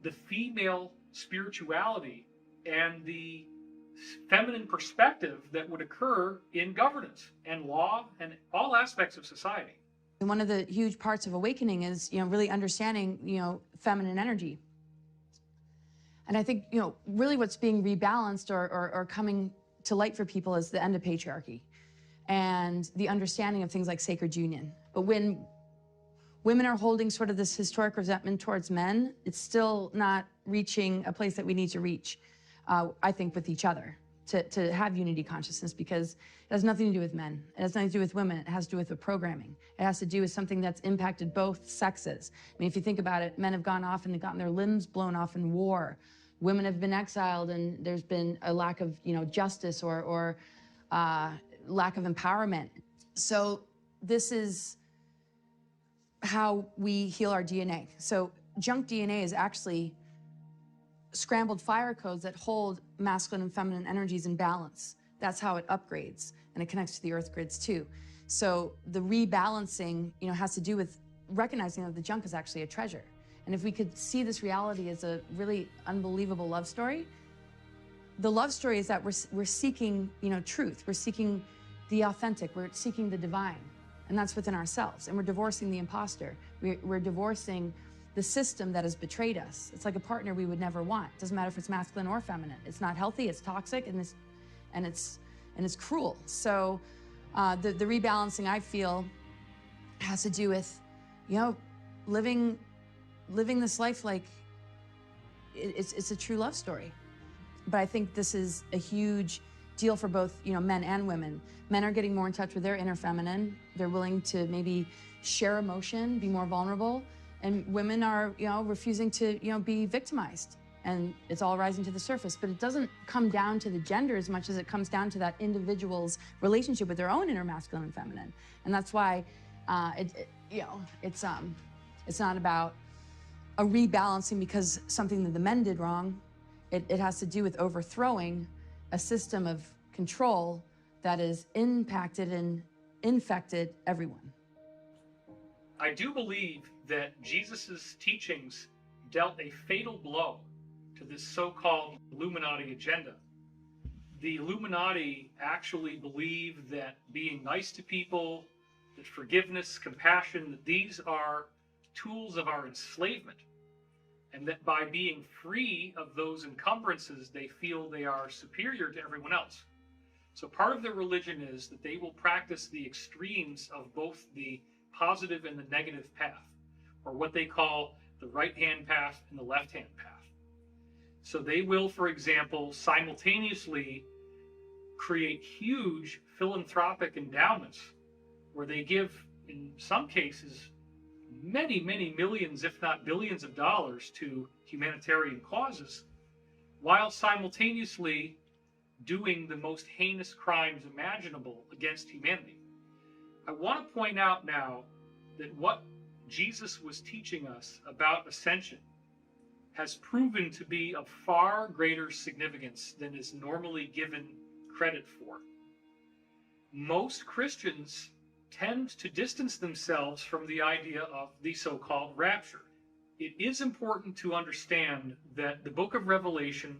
the female spirituality and the feminine perspective that would occur in governance and law and all aspects of society. One of the huge parts of awakening is, really understanding, feminine energy. And I think, really what's being rebalanced or coming to light for people is the end of patriarchy and the understanding of things like sacred union. But when women are holding sort of this historic resentment towards men, it's still not reaching a place that we need to reach, I think, with each other, to have unity consciousness, because it has nothing to do with men. It has nothing to do with women. It has to do with the programming. It has to do with something that's impacted both sexes. I mean, if you think about it, men have gone off and gotten their limbs blown off in war. Women have been exiled, and there's been a lack of, justice or lack of empowerment. So this is how we heal our DNA. So junk DNA is actually scrambled fire codes that hold masculine and feminine energies in balance. That's how it upgrades, and it connects to the earth grids too. So the rebalancing, has to do with recognizing that the junk is actually a treasure. And if we could see this reality as a really unbelievable love story, the love story is that we're seeking, truth. We're seeking the authentic. We're seeking the divine, and that's within ourselves. And we're divorcing the imposter. We're divorcing the system that has betrayed us. It's like a partner we would never want. It doesn't matter if it's masculine or feminine. It's not healthy. It's toxic, and it's cruel. So the rebalancing, I feel, has to do with, living this life like it's a true love story. But I think this is a huge deal for both, men and women. Men are getting more in touch with their inner feminine. They're willing to maybe share emotion, be more vulnerable. And women are, refusing to, be victimized. And it's all rising to the surface. But it doesn't come down to the gender as much as it comes down to that individual's relationship with their own inner masculine and feminine. And that's why it's not about a rebalancing because something that the men did wrong. It has to do with overthrowing a system of control that has impacted and infected everyone. I do believe that Jesus' teachings dealt a fatal blow to this so-called Illuminati agenda. The Illuminati actually believe that being nice to people, that forgiveness, compassion, that these are tools of our enslavement, and that by being free of those encumbrances, they feel they are superior to everyone else. So part of their religion is that they will practice the extremes of both the positive and the negative path, or what they call the right-hand path and the left-hand path. So they will, for example, simultaneously create huge philanthropic endowments where they give, in some cases, many, many millions, if not billions of dollars to humanitarian causes, while simultaneously doing the most heinous crimes imaginable against humanity. I want to point out now that what Jesus was teaching us about ascension has proven to be of far greater significance than is normally given credit for. Most Christians tend to distance themselves from the idea of the so-called rapture. It is important to understand that the book of Revelation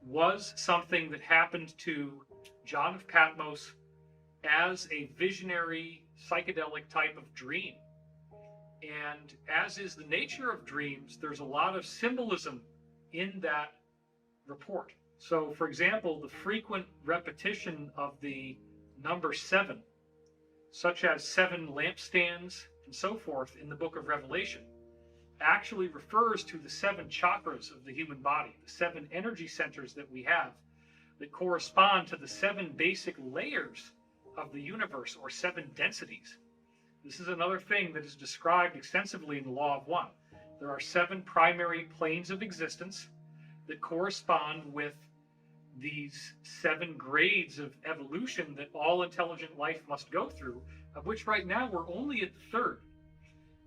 was something that happened to John of Patmos as a visionary, psychedelic type of dream. And as is the nature of dreams, there's a lot of symbolism in that report. So, for example, the frequent repetition of the number 7, such as 7 lampstands and so forth in the book of Revelation, actually refers to the 7 chakras of the human body, the 7 energy centers that we have that correspond to the 7 basic layers of the universe, or 7 densities. This is another thing that is described extensively in the Law of One. There are 7 primary planes of existence that correspond with these 7 grades of evolution that all intelligent life must go through, of which right now we're only at the 3rd,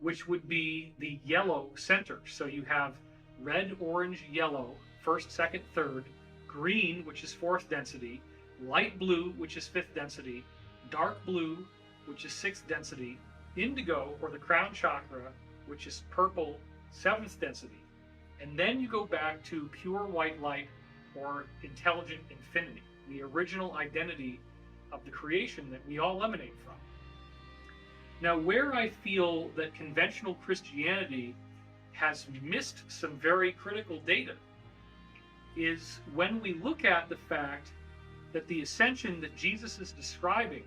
which would be the yellow center. So you have red, orange, yellow, 1st, 2nd, 3rd, green, which is 4th density, light blue, which is 5th density, dark blue, which is 6th density, indigo, or the crown chakra, which is purple, 7th density. And then you go back to pure white light, or intelligent infinity, the original identity of the creation that we all emanate from. Now, where I feel that conventional Christianity has missed some very critical data is when we look at the fact that the ascension that Jesus is describing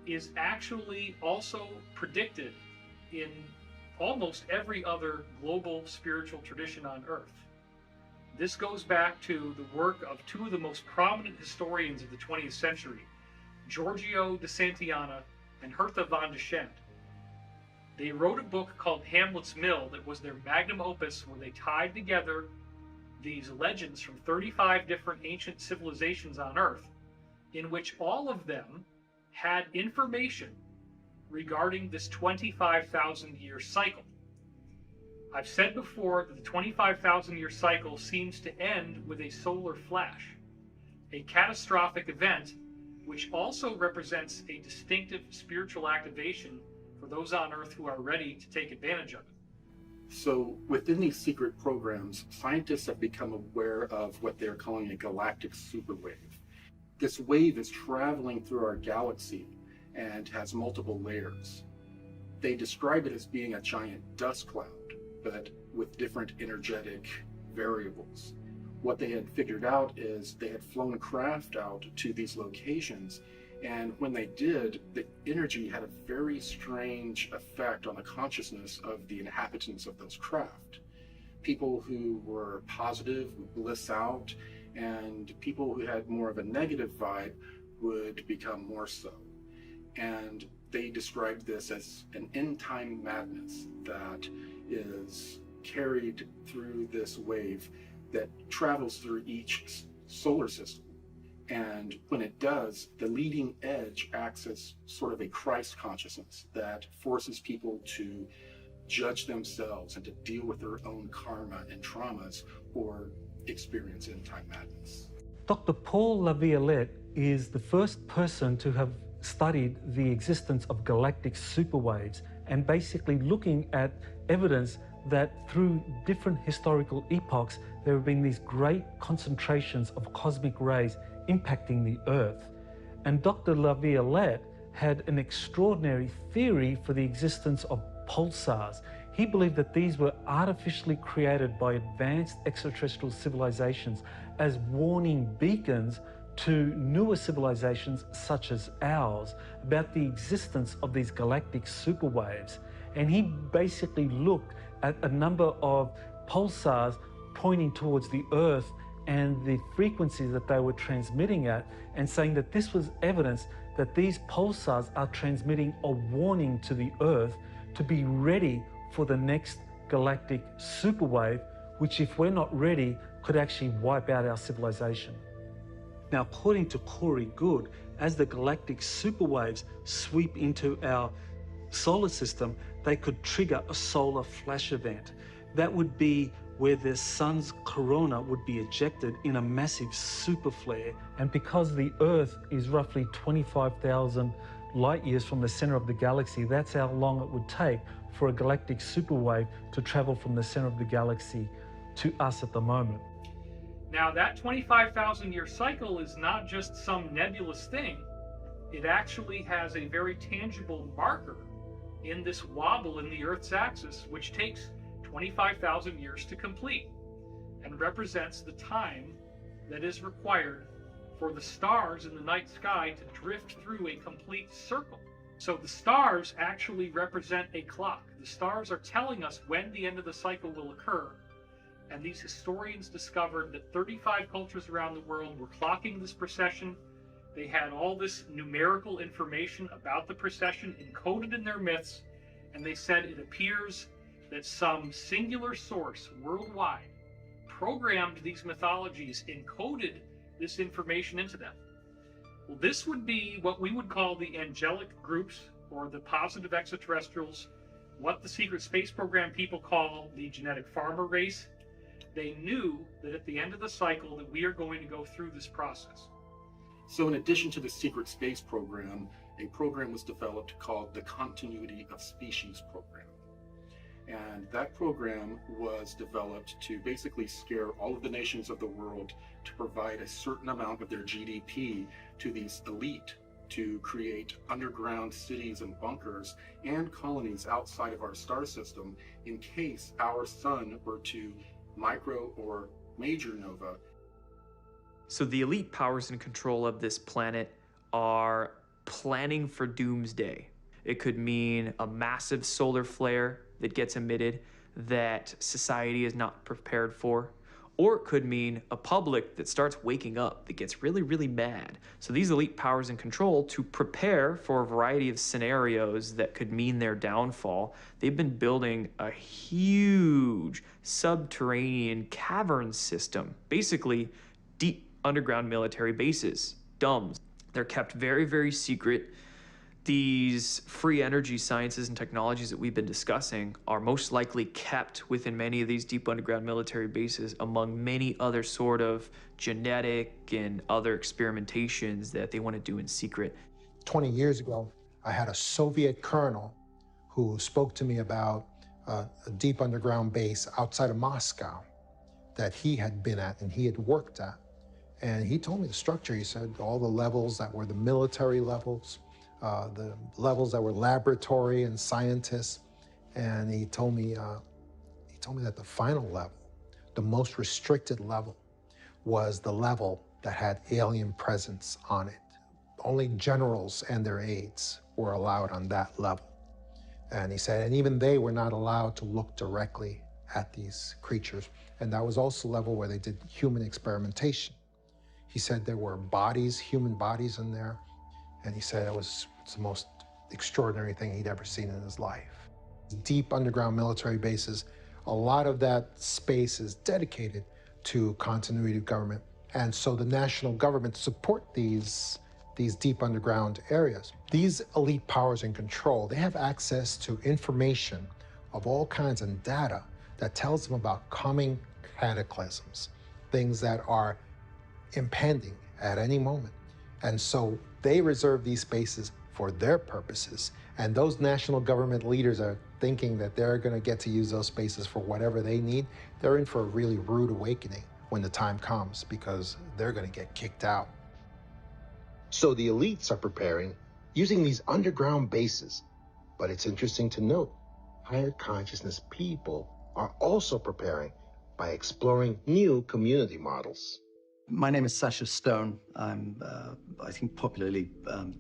is actually also predicted in almost every other global spiritual tradition on earth. This goes back to the work of 2 of the most prominent historians of the 20th century, Giorgio de Santillana and Hertha von Dechant. They wrote a book called Hamlet's Mill that was their magnum opus, where they tied together these legends from 35 different ancient civilizations on Earth, in which all of them had information regarding this 25,000-year cycle. I've said before that the 25,000-year cycle seems to end with a solar flash, a catastrophic event which also represents a distinctive spiritual activation for those on Earth who are ready to take advantage of it. So within these secret programs, scientists have become aware of what they're calling a galactic superwave. This wave is traveling through our galaxy and has multiple layers. They describe it as being a giant dust cloud, but with different energetic variables. What they had figured out is they had flown craft out to these locations, and when they did, the energy had a very strange effect on the consciousness of the inhabitants of those craft. People who were positive would bliss out, and people who had more of a negative vibe would become more so. And they described this as an end-time madness that is carried through this wave that travels through each solar system. And when it does, the leading edge acts as sort of a Christ consciousness that forces people to judge themselves and to deal with their own karma and traumas, or experience end-time madness. Dr. Paul Laviolette is the first person to have studied the existence of galactic superwaves, and basically looking at evidence that through different historical epochs there have been these great concentrations of cosmic rays impacting the Earth. And Dr. Laviolette had an extraordinary theory for the existence of pulsars. He believed that these were artificially created by advanced extraterrestrial civilizations as warning beacons to newer civilizations such as ours about the existence of these galactic superwaves. And he basically looked at a number of pulsars pointing towards the Earth and the frequencies that they were transmitting at, and saying that this was evidence that these pulsars are transmitting a warning to the Earth to be ready for the next galactic superwave, which, if we're not ready, could actually wipe out our civilization. Now, according to Corey Goode, as the galactic superwaves sweep into our solar system, they could trigger a solar flash event. That would be where the sun's corona would be ejected in a massive super flare. And because the Earth is roughly 25,000 light years from the center of the galaxy, that's how long it would take for a galactic superwave to travel from the center of the galaxy to us at the moment. Now, that 25,000-year cycle is not just some nebulous thing. It actually has a very tangible marker in this wobble in the Earth's axis, which takes 25,000 years to complete and represents the time that is required for the stars in the night sky to drift through a complete circle. So the stars actually represent a clock. The stars are telling us when the end of the cycle will occur. And these historians discovered that 35 cultures around the world were clocking this precession. They had all this numerical information about the precession encoded in their myths, and they said it appears that some singular source worldwide programmed these mythologies, encoded this information into them. Well, this would be what we would call the angelic groups, or the positive extraterrestrials, what the secret space program people call the genetic farmer race. They knew that at the end of the cycle that we are going to go through this process. So in addition to the secret space program, a program was developed called the Continuity of Species program. And that program was developed to basically scare all of the nations of the world to provide a certain amount of their GDP to these elite to create underground cities and bunkers and colonies outside of our star system in case our sun were to micro or major nova. So the elite powers in control of this planet are planning for doomsday. It could mean a massive solar flare that gets emitted that society is not prepared for, or it could mean a public that starts waking up, that gets really, really mad. So these elite powers in control, to prepare for a variety of scenarios that could mean their downfall, they've been building a huge subterranean cavern system, basically deep underground military bases, DUMBs. They're kept very, very secret. These free energy sciences and technologies that we've been discussing are most likely kept within many of these deep underground military bases, among many other sort of genetic and other experimentations that they want to do in secret. 20 years ago, I had a Soviet colonel who spoke to me about a deep underground base outside of Moscow that he had been at and he had worked at. And he told me the structure. He said all the levels that were the military levels, the levels that were laboratory and scientists, and he told me that the final level, the most restricted level, was the level that had alien presence on it. Only generals and their aides were allowed on that level. And he said, and even they were not allowed to look directly at these creatures. And that was also the level where they did human experimentation. He said there were bodies, human bodies in there, and he said it's the most extraordinary thing he'd ever seen in his life. Deep underground military bases, a lot of that space is dedicated to continuity of government, and so the national government support these deep underground areas. These elite powers in control, they have access to information of all kinds and data that tells them about coming cataclysms, things that are impending at any moment. And so they reserve these spaces for their purposes. And those national government leaders are thinking that they're going to get to use those spaces for whatever they need. They're in for a really rude awakening when the time comes, because they're going to get kicked out. So the elites are preparing using these underground bases. But it's interesting to note, higher consciousness people are also preparing by exploring new community models. My name is Sasha Stone. I'm, I think, popularly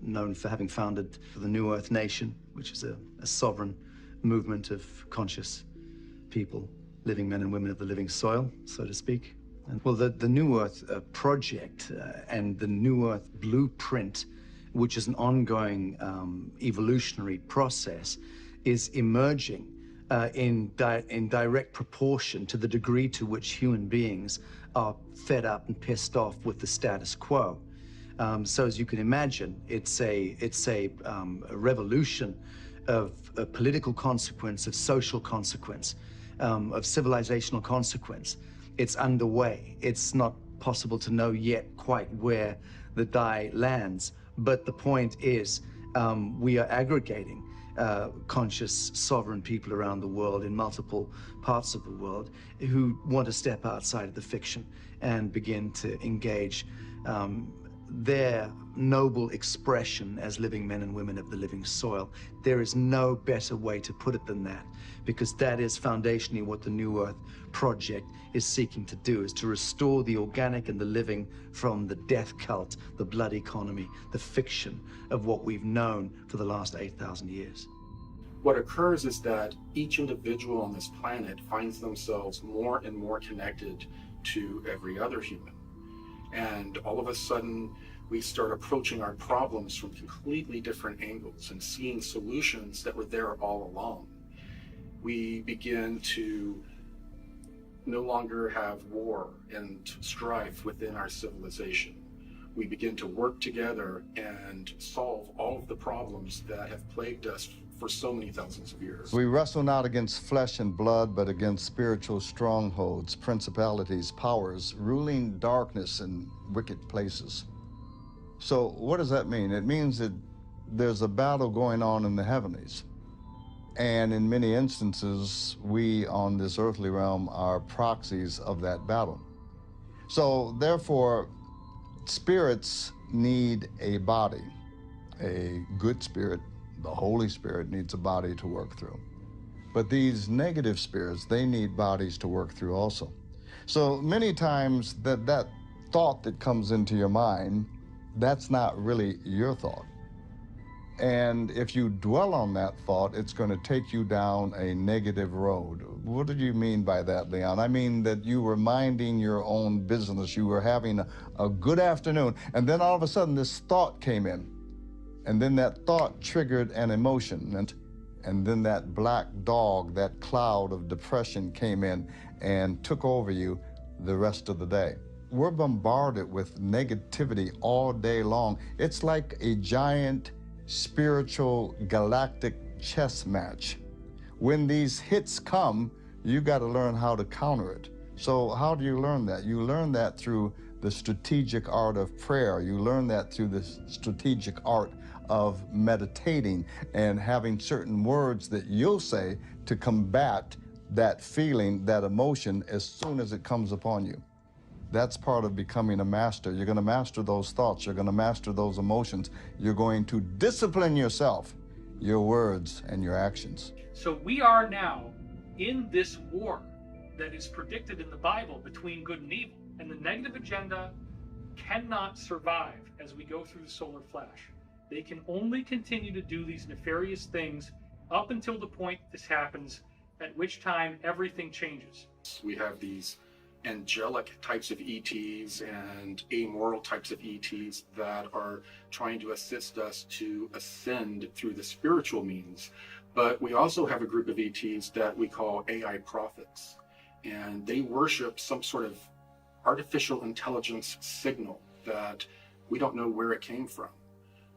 known for having founded the New Earth Nation, which is a sovereign movement of conscious people, living men and women of the living soil, so to speak. And, well, the New Earth Project and the New Earth Blueprint, which is an ongoing evolutionary process, is emerging in direct proportion to the degree to which human beings are fed up and pissed off with the status quo. So as you can imagine, it's a revolution of political consequence, of social consequence, of civilizational consequence. It's underway. It's not possible to know yet quite where the die lands, but the point is we are aggregating conscious, sovereign people around the world in multiple parts of the world who want to step outside of the fiction and begin to engage their noble expression as living men and women of the living soil. There is no better way to put it than that, because that is foundationally what the New Earth Project is seeking to do, is to restore the organic and the living from the death cult, the blood economy, the fiction of what we've known for the last 8,000 years. What occurs is that each individual on this planet finds themselves more and more connected to every other human. And all of a sudden, we start approaching our problems from completely different angles and seeing solutions that were there all along. We begin to no longer have war and strife within our civilization. We begin to work together and solve all of the problems that have plagued us for so many thousands of years. We wrestle not against flesh and blood, but against spiritual strongholds, principalities, powers, ruling darkness in wicked places. So what does that mean? It means that there's a battle going on in the heavenlies. And in many instances, we on this earthly realm are proxies of that battle. So therefore, spirits need a body. A good spirit, the Holy Spirit, needs a body to work through. But these negative spirits, they need bodies to work through also. So many times that thought that comes into your mind, that's not really your thought. And if you dwell on that thought, it's going to take you down a negative road. What do you mean by that, Leon? I mean that you were minding your own business. You were having a good afternoon, and then all of a sudden this thought came in. And then that thought triggered an emotion. And then that black dog, that cloud of depression came in and took over you the rest of the day. We're bombarded with negativity all day long. It's like a giant spiritual galactic chess match. When these hits come, you got to learn how to counter it. So how do you learn that? You learn that through the strategic art of prayer. You learn that through the strategic art of meditating and having certain words that you'll say to combat that feeling, that emotion, as soon as it comes upon you. That's part of becoming a master. You're going to master those thoughts. You're going to master those emotions. You're going to discipline yourself, your words and your actions. So we are now in this war that is predicted in the Bible between good and evil. And the negative agenda cannot survive as we go through the solar flash. They can only continue to do these nefarious things up until the point this happens, at which time everything changes. We have these angelic types of ETs and amoral types of ETs that are trying to assist us to ascend through the spiritual means. But we also have a group of ETs that we call AI prophets, and they worship some sort of artificial intelligence signal that we don't know where it came from.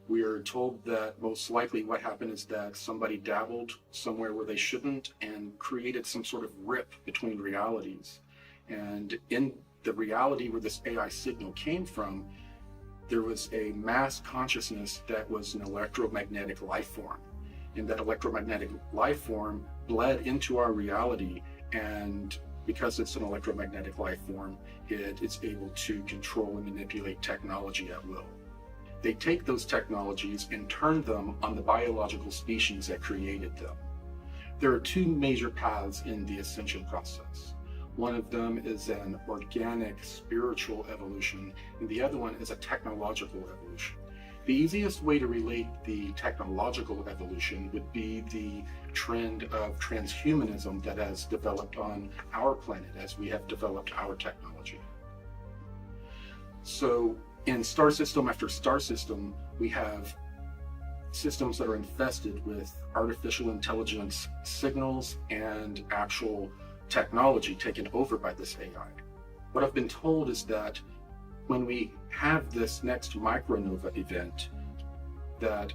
We are told that most likely what happened is that somebody dabbled somewhere where they shouldn't and created some sort of rip between realities. And in the reality where this AI signal came from, there was a mass consciousness that was an electromagnetic life form. And that electromagnetic life form bled into our reality, and because it's an electromagnetic life form, it is able to control and manipulate technology at will. They take those technologies and turn them on the biological species that created them. There are two major paths in the ascension process. One of them is an organic spiritual evolution, and the other one is a technological evolution. The easiest way to relate the technological evolution would be the trend of transhumanism that has developed on our planet as we have developed our technology. So in star system after star system, we have systems that are infested with artificial intelligence signals and actual technology taken over by this AI. What I've been told is that when we have this next micronova event, that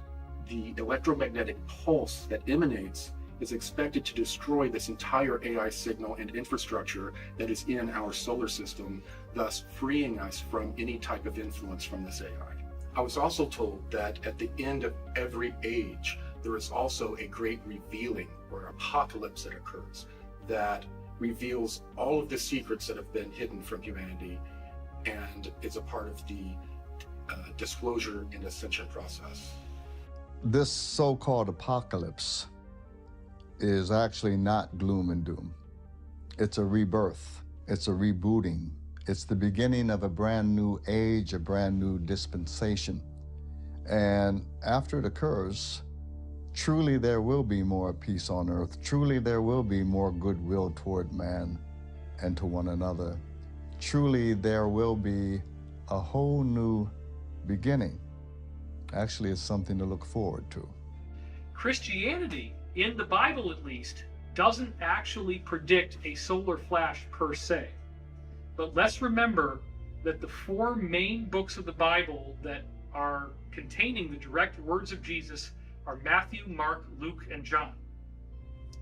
the electromagnetic pulse that emanates is expected to destroy this entire AI signal and infrastructure that is in our solar system, thus freeing us from any type of influence from this AI. I was also told that at the end of every age, there is also a great revealing or apocalypse that occurs that reveals all of the secrets that have been hidden from humanity, and is a part of the disclosure and ascension process. This so-called apocalypse is actually not gloom and doom. It's a rebirth. It's a rebooting. It's the beginning of a brand new age, a brand new dispensation. And after it occurs, truly there will be more peace on earth. Truly there will be more goodwill toward man and to one another. Truly there will be a whole new beginning. Actually, it's something to look forward to. Christianity, in the Bible at least, doesn't actually predict a solar flash per se. But let's remember that the four main books of the Bible that are containing the direct words of Jesus are Matthew, Mark, Luke, and John.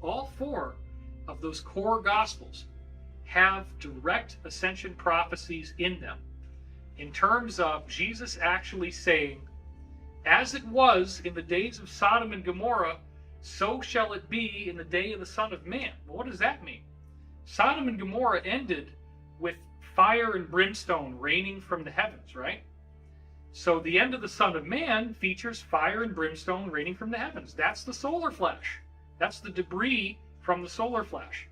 All four of those core Gospels have direct ascension prophecies in them, in terms of Jesus actually saying, as it was in the days of Sodom and Gomorrah, so shall it be in the day of the Son of Man. Well, what does that mean? Sodom and Gomorrah ended with fire and brimstone raining from the heavens, right? So the end of the Son of Man features fire and brimstone raining from the heavens. That's the solar flash. That's the debris from the solar flash.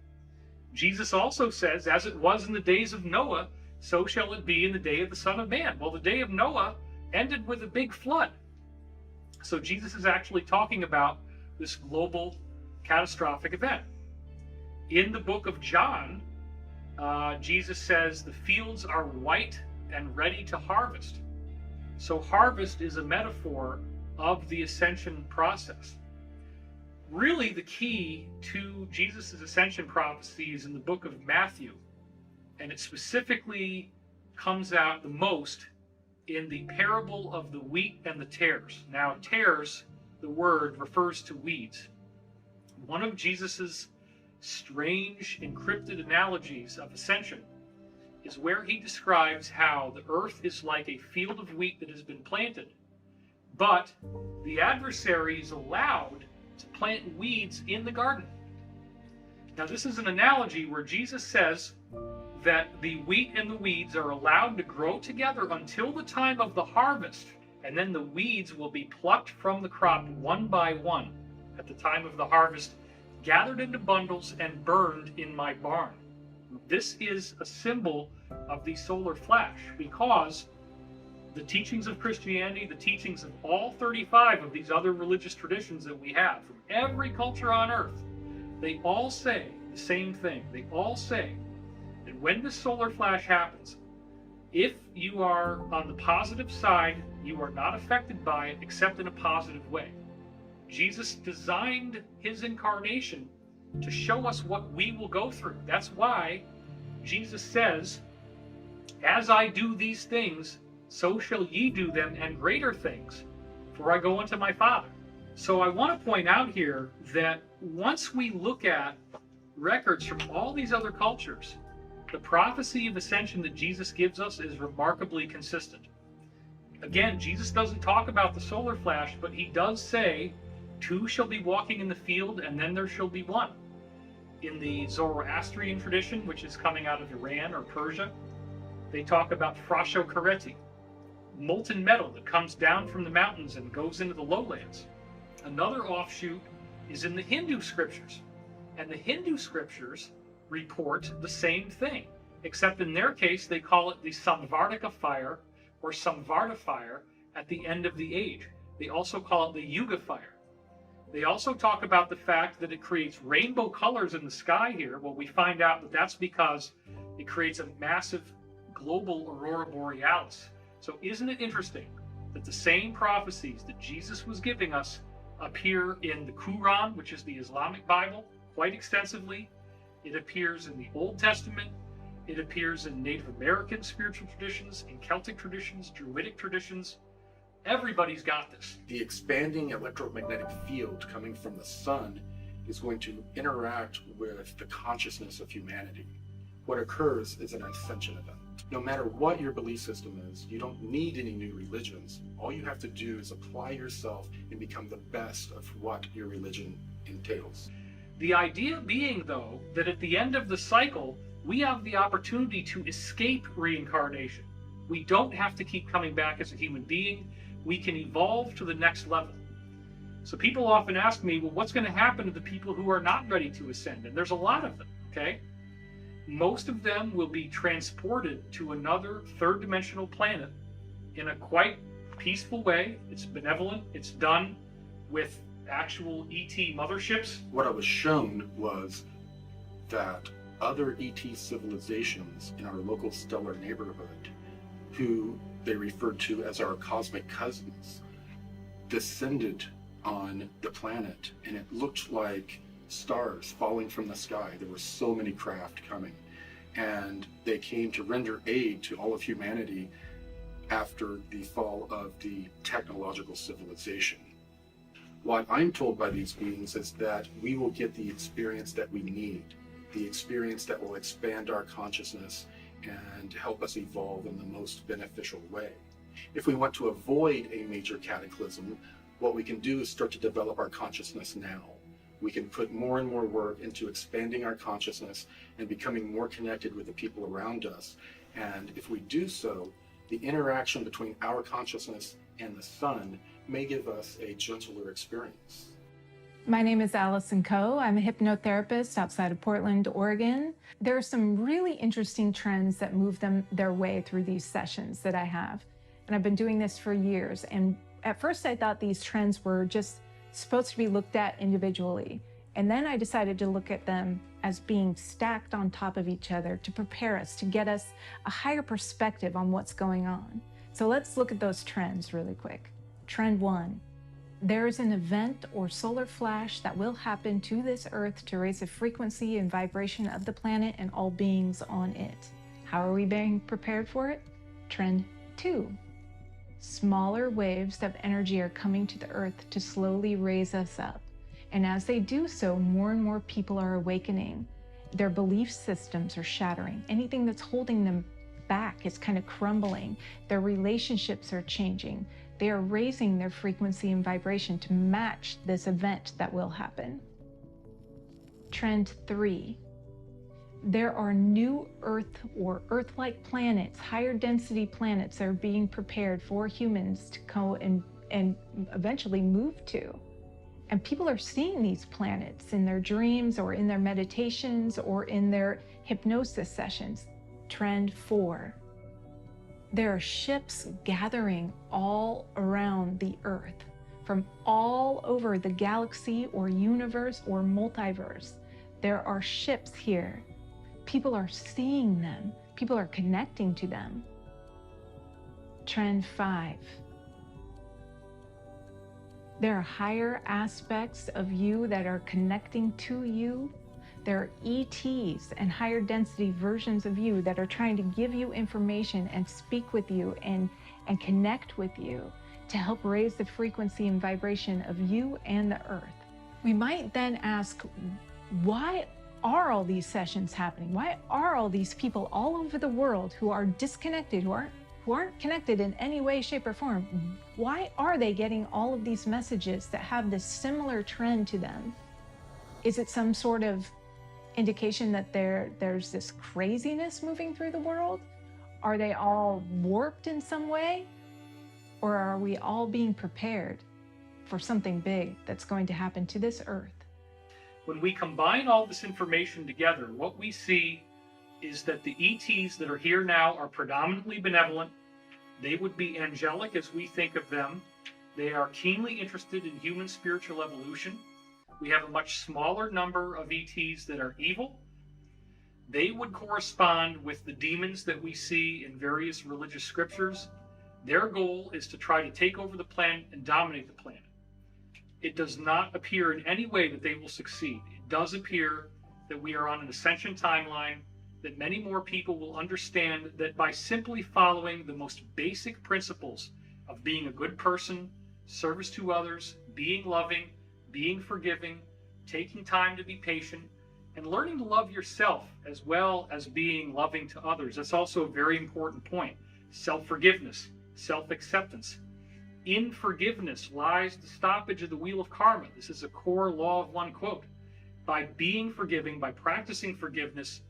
Jesus also says, as it was in the days of Noah, so shall it be in the day of the Son of Man. Well, the day of Noah ended with a big flood. So Jesus is actually talking about this global catastrophic event. In the book of John, Jesus says the fields are white and ready to harvest. So harvest is a metaphor of the ascension process. Really, the key to Jesus' ascension prophecy is in the book of Matthew, and it specifically comes out the most in the parable of the wheat and the tares. Now, tares, the word, refers to weeds. One of Jesus's strange encrypted analogies of ascension is where he describes how the earth is like a field of wheat that has been planted, but the adversary is allowed to plant weeds in the garden. Now, this is an analogy where Jesus says that the wheat and the weeds are allowed to grow together until the time of the harvest, and then the weeds will be plucked from the crop one by one at the time of the harvest, gathered into bundles and burned in my barn. This is a symbol of the solar flash, because the teachings of Christianity, the teachings of all 35 of these other religious traditions that we have from every culture on earth, they all say the same thing. They all say that when the solar flash happens, if you are on the positive side, you are not affected by it except in a positive way. Jesus designed his incarnation to show us what we will go through. That's why Jesus says, as I do these things, so shall ye do them, and greater things, for I go unto my Father. So I want to point out here that once we look at records from all these other cultures, the prophecy of ascension that Jesus gives us is remarkably consistent. Again, Jesus doesn't talk about the solar flash, but he does say, two shall be walking in the field, and then there shall be one. In the Zoroastrian tradition, which is coming out of Iran or Persia, they talk about frashokareti, molten metal that comes down from the mountains and goes into the lowlands. Another offshoot is in the Hindu scriptures, and the Hindu scriptures report the same thing, except in their case they call it the Samvartika fire or Samvarta fire at the end of the age. They also call it the Yuga fire. They also talk about the fact that it creates rainbow colors in the sky here. Well, we find out that that's because it creates a massive global aurora borealis. So isn't it interesting that the same prophecies that Jesus was giving us appear in the Quran, which is the Islamic Bible, quite extensively. It appears in the Old Testament. It appears in Native American spiritual traditions, in Celtic traditions, Druidic traditions. Everybody's got this. The expanding electromagnetic field coming from the sun is going to interact with the consciousness of humanity. What occurs is an ascension event. No matter what your belief system is, you don't need any new religions. All you have to do is apply yourself and become the best of what your religion entails. The idea being, though, that at the end of the cycle, we have the opportunity to escape reincarnation. We don't have to keep coming back as a human being. We can evolve to the next level. So people often ask me, well, what's going to happen to the people who are not ready to ascend? And there's a lot of them, okay? Most of them will be transported to another third-dimensional planet in a quite peaceful way. It's benevolent. It's done with actual ET motherships. What I was shown was that other ET civilizations in our local stellar neighborhood, who they referred to as our cosmic cousins, descended on the planet, and it looked like stars falling from the sky. There were so many craft coming, and they came to render aid to all of humanity after the fall of the technological civilization. What I'm told by these beings is that we will get the experience that we need, the experience that will expand our consciousness and help us evolve in the most beneficial way. If we want to avoid a major cataclysm, what we can do is start to develop our consciousness now. We can put more and more work into expanding our consciousness and becoming more connected with the people around us. And if we do so, the interaction between our consciousness and the sun may give us a gentler experience. My name is Allison Coe. I'm a hypnotherapist outside of Portland, Oregon. There are some really interesting trends that move their way through these sessions that I have. And I've been doing this for years. And at first I thought these trends were just supposed to be looked at individually. And then I decided to look at them as being stacked on top of each other to prepare us, to get us a higher perspective on what's going on. So let's look at those trends really quick. Trend 1. There is an event or solar flash that will happen to this Earth to raise the frequency and vibration of the planet and all beings on it. How are we being prepared for it? Trend 2. Smaller waves of energy are coming to the Earth to slowly raise us up. And as they do so, more and more people are awakening. Their belief systems are shattering. Anything that's holding them back is kind of crumbling. Their relationships are changing. They are raising their frequency and vibration to match this event that will happen. Trend 3. There are new Earth or Earth-like planets, higher density planets that are being prepared for humans to go and eventually move to. And people are seeing these planets in their dreams or in their meditations or in their hypnosis sessions. Trend 4. There are ships gathering all around the Earth from all over the galaxy or universe or multiverse. There are ships here. People are seeing them. People are connecting to them. Trend 5. There are higher aspects of you that are connecting to you. There are ETs and higher density versions of you that are trying to give you information and speak with you and connect with you to help raise the frequency and vibration of you and the Earth. We might then ask, why are all these sessions happening? Why are all these people all over the world who are disconnected, who aren't connected in any way, shape, or form? Why are they getting all of these messages that have this similar trend to them? Is it some sort of indication that there's this craziness moving through the world? Are they all warped in some way? Or are we all being prepared for something big that's going to happen to this Earth? When we combine all this information together, what we see is that the ETs that are here now are predominantly benevolent. They would be angelic as we think of them. They are keenly interested in human spiritual evolution. We have a much smaller number of ETs that are evil. They would correspond with the demons that we see in various religious scriptures. Their goal is to try to take over the planet and dominate the planet. It does not appear in any way that they will succeed. It does appear that we are on an ascension timeline, that many more people will understand that by simply following the most basic principles of being a good person, service to others, being loving, being forgiving, taking time to be patient, and learning to love yourself as well as being loving to others. That's also a very important point. Self-forgiveness, self-acceptance. In forgiveness lies the stoppage of the wheel of karma. This is a core law of one quote. By being forgiving, by practicing forgiveness,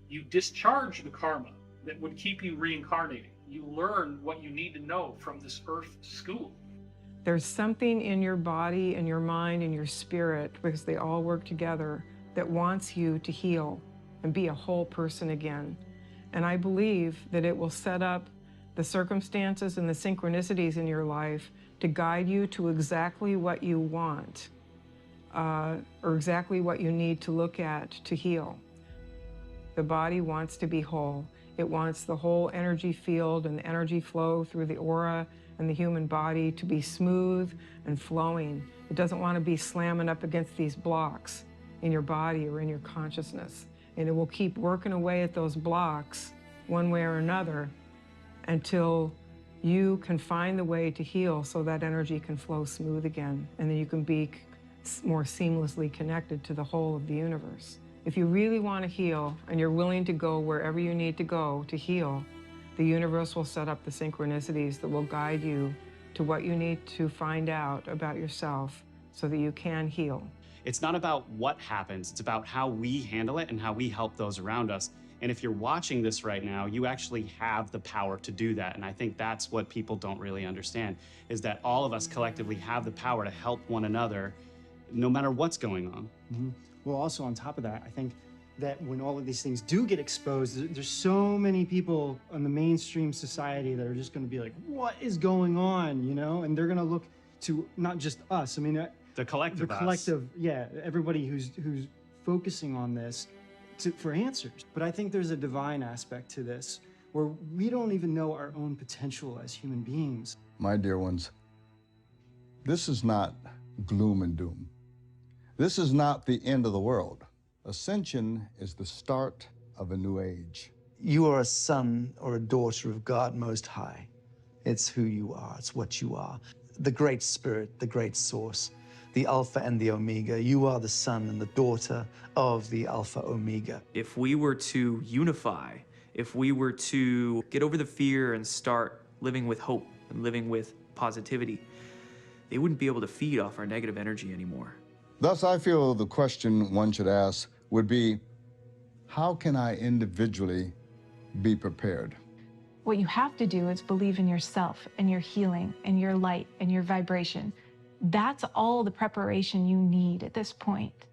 you discharge the karma that would keep you reincarnating. You learn what you need to know from this earth school. There's something in your body and your mind and your spirit, because they all work together, that wants you to heal and be a whole person again. And I believe that it will set up the circumstances and the synchronicities in your life to guide you to exactly what you want, or exactly what you need to look at to heal. The body wants to be whole. It wants the whole energy field and the energy flow through the aura and the human body to be smooth and flowing. It doesn't want to be slamming up against these blocks in your body or in your consciousness. And it will keep working away at those blocks one way or another until you can find the way to heal so that energy can flow smooth again. And then you can be more seamlessly connected to the whole of the universe. If you really want to heal and you're willing to go wherever you need to go to heal, the universe will set up the synchronicities that will guide you to what you need to find out about yourself so that you can heal. It's not about what happens, it's about how we handle it and how we help those around us. And if you're watching this right now, you actually have the power to do that. And I think that's what people don't really understand, is that all of us collectively have the power to help one another no matter what's going on. Mm-hmm. Well, also on top of that, I think that when all of these things do get exposed, there's so many people in the mainstream society that are just going to be like, what is going on, you know? And they're going to look to not just us, I mean, the collective yeah, everybody who's focusing on this for answers. But I think there's a divine aspect to this where we don't even know our own potential as human beings. My dear ones, this is not gloom and doom. This is not the end of the world. Ascension is the start of a new age. You are a son or a daughter of God Most High. It's who you are, it's what you are. The Great Spirit, the Great Source, the Alpha and the Omega. You are the son and the daughter of the Alpha Omega. If we were to unify, if we were to get over the fear and start living with hope and living with positivity, they wouldn't be able to feed off our negative energy anymore. Thus, I feel the question one should ask would be, how can I individually be prepared? What you have to do is believe in yourself and your healing and your light and your vibration. That's all the preparation you need at this point.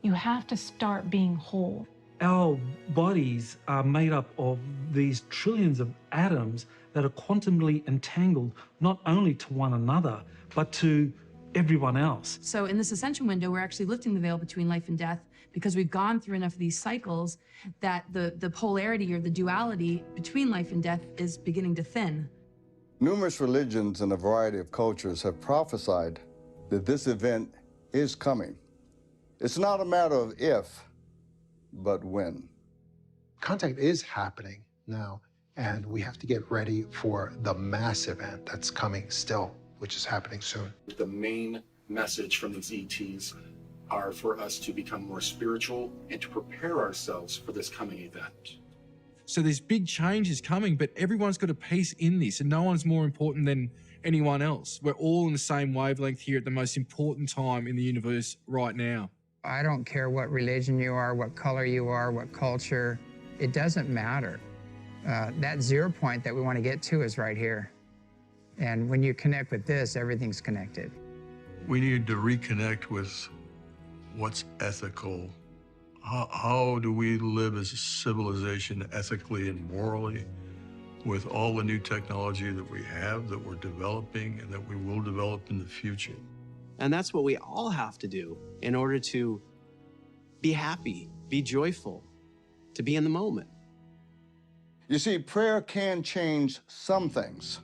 You have to start being whole. Our bodies are made up of these trillions of atoms that are quantumly entangled, not only to one another, but to everyone else. So in this ascension window, we're actually lifting the veil between life and death because we've gone through enough of these cycles that the polarity or the duality between life and death is beginning to thin. Numerous religions and a variety of cultures have prophesied that this event is coming. It's not a matter of if, but when. Contact is happening now, and we have to get ready for the mass event that's coming still, which is happening soon. The main message from these ETs are for us to become more spiritual and to prepare ourselves for this coming event. So there's big changes coming, but everyone's got a piece in this, and no one's more important than anyone else. We're all in the same wavelength here at the most important time in the universe right now. I don't care what religion you are, what color you are, what culture. It doesn't matter. That 0 point that we want to get to is right here. And when you connect with this, everything's connected. We need to reconnect with what's ethical. How do we live as a civilization ethically and morally with all the new technology that we have, that we're developing, and that we will develop in the future? And that's what we all have to do in order to be happy, be joyful, to be in the moment. You see, prayer can change some things,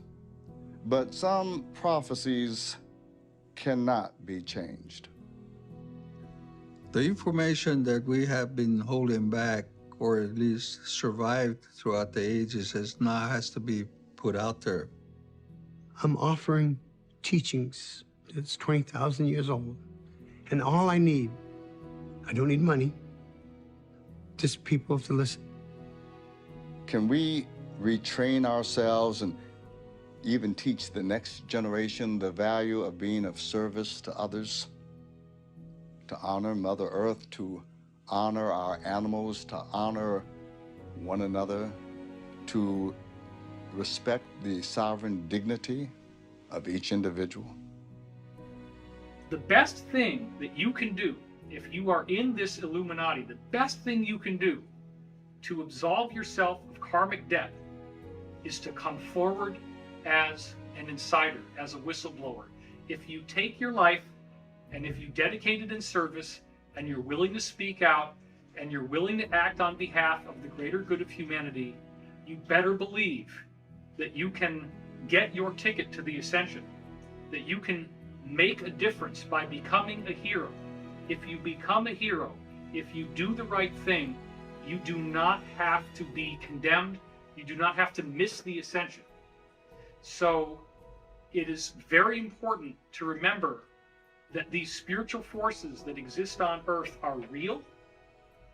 but some prophecies cannot be changed. The information that we have been holding back, or at least survived throughout the ages, has to be put out there. I'm offering teachings that's 20,000 years old, and all I need, I don't need money, just people to listen. Can we retrain ourselves and even teach the next generation the value of being of service to others? To honor Mother Earth, to honor our animals, to honor one another, to respect the sovereign dignity of each individual? The best thing that you can do, if you are in this Illuminati, the best thing you can do to absolve yourself of karmic debt is to come forward as an insider, as a whistleblower. If you take your life and if you dedicate it in service and you're willing to speak out and you're willing to act on behalf of the greater good of humanity, you better believe that you can get your ticket to the ascension, that you can make a difference by becoming a hero. If you become a hero, if you do the right thing, you do not have to be condemned. You do not have to miss the ascension. So it is very important to remember that these spiritual forces that exist on earth are real,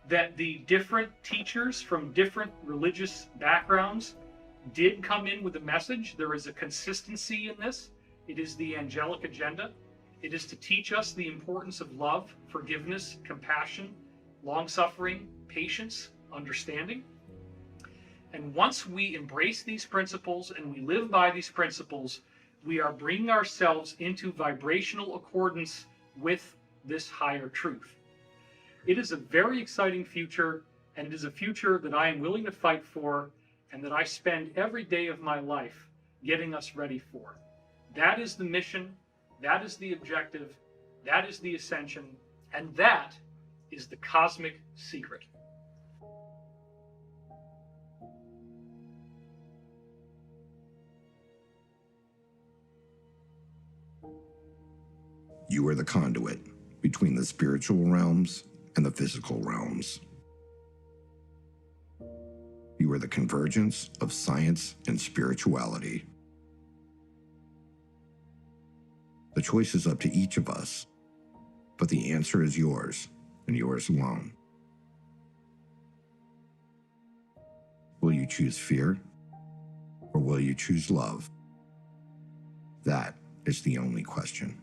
that the different teachers from different religious backgrounds did come in with a message. There is a consistency in this. It is the angelic agenda. It is to teach us the importance of love, forgiveness, compassion, long-suffering, patience, understanding. And once we embrace these principles and we live by these principles, we are bringing ourselves into vibrational accordance with this higher truth. It is a very exciting future, and it is a future that I am willing to fight for and that I spend every day of my life getting us ready for. That is the mission, that is the objective, that is the ascension, and that is the cosmic secret. You are the conduit between the spiritual realms and the physical realms. You are the convergence of science and spirituality. The choice is up to each of us, but the answer is yours and yours alone. Will you choose fear, or will you choose love? That is the only question.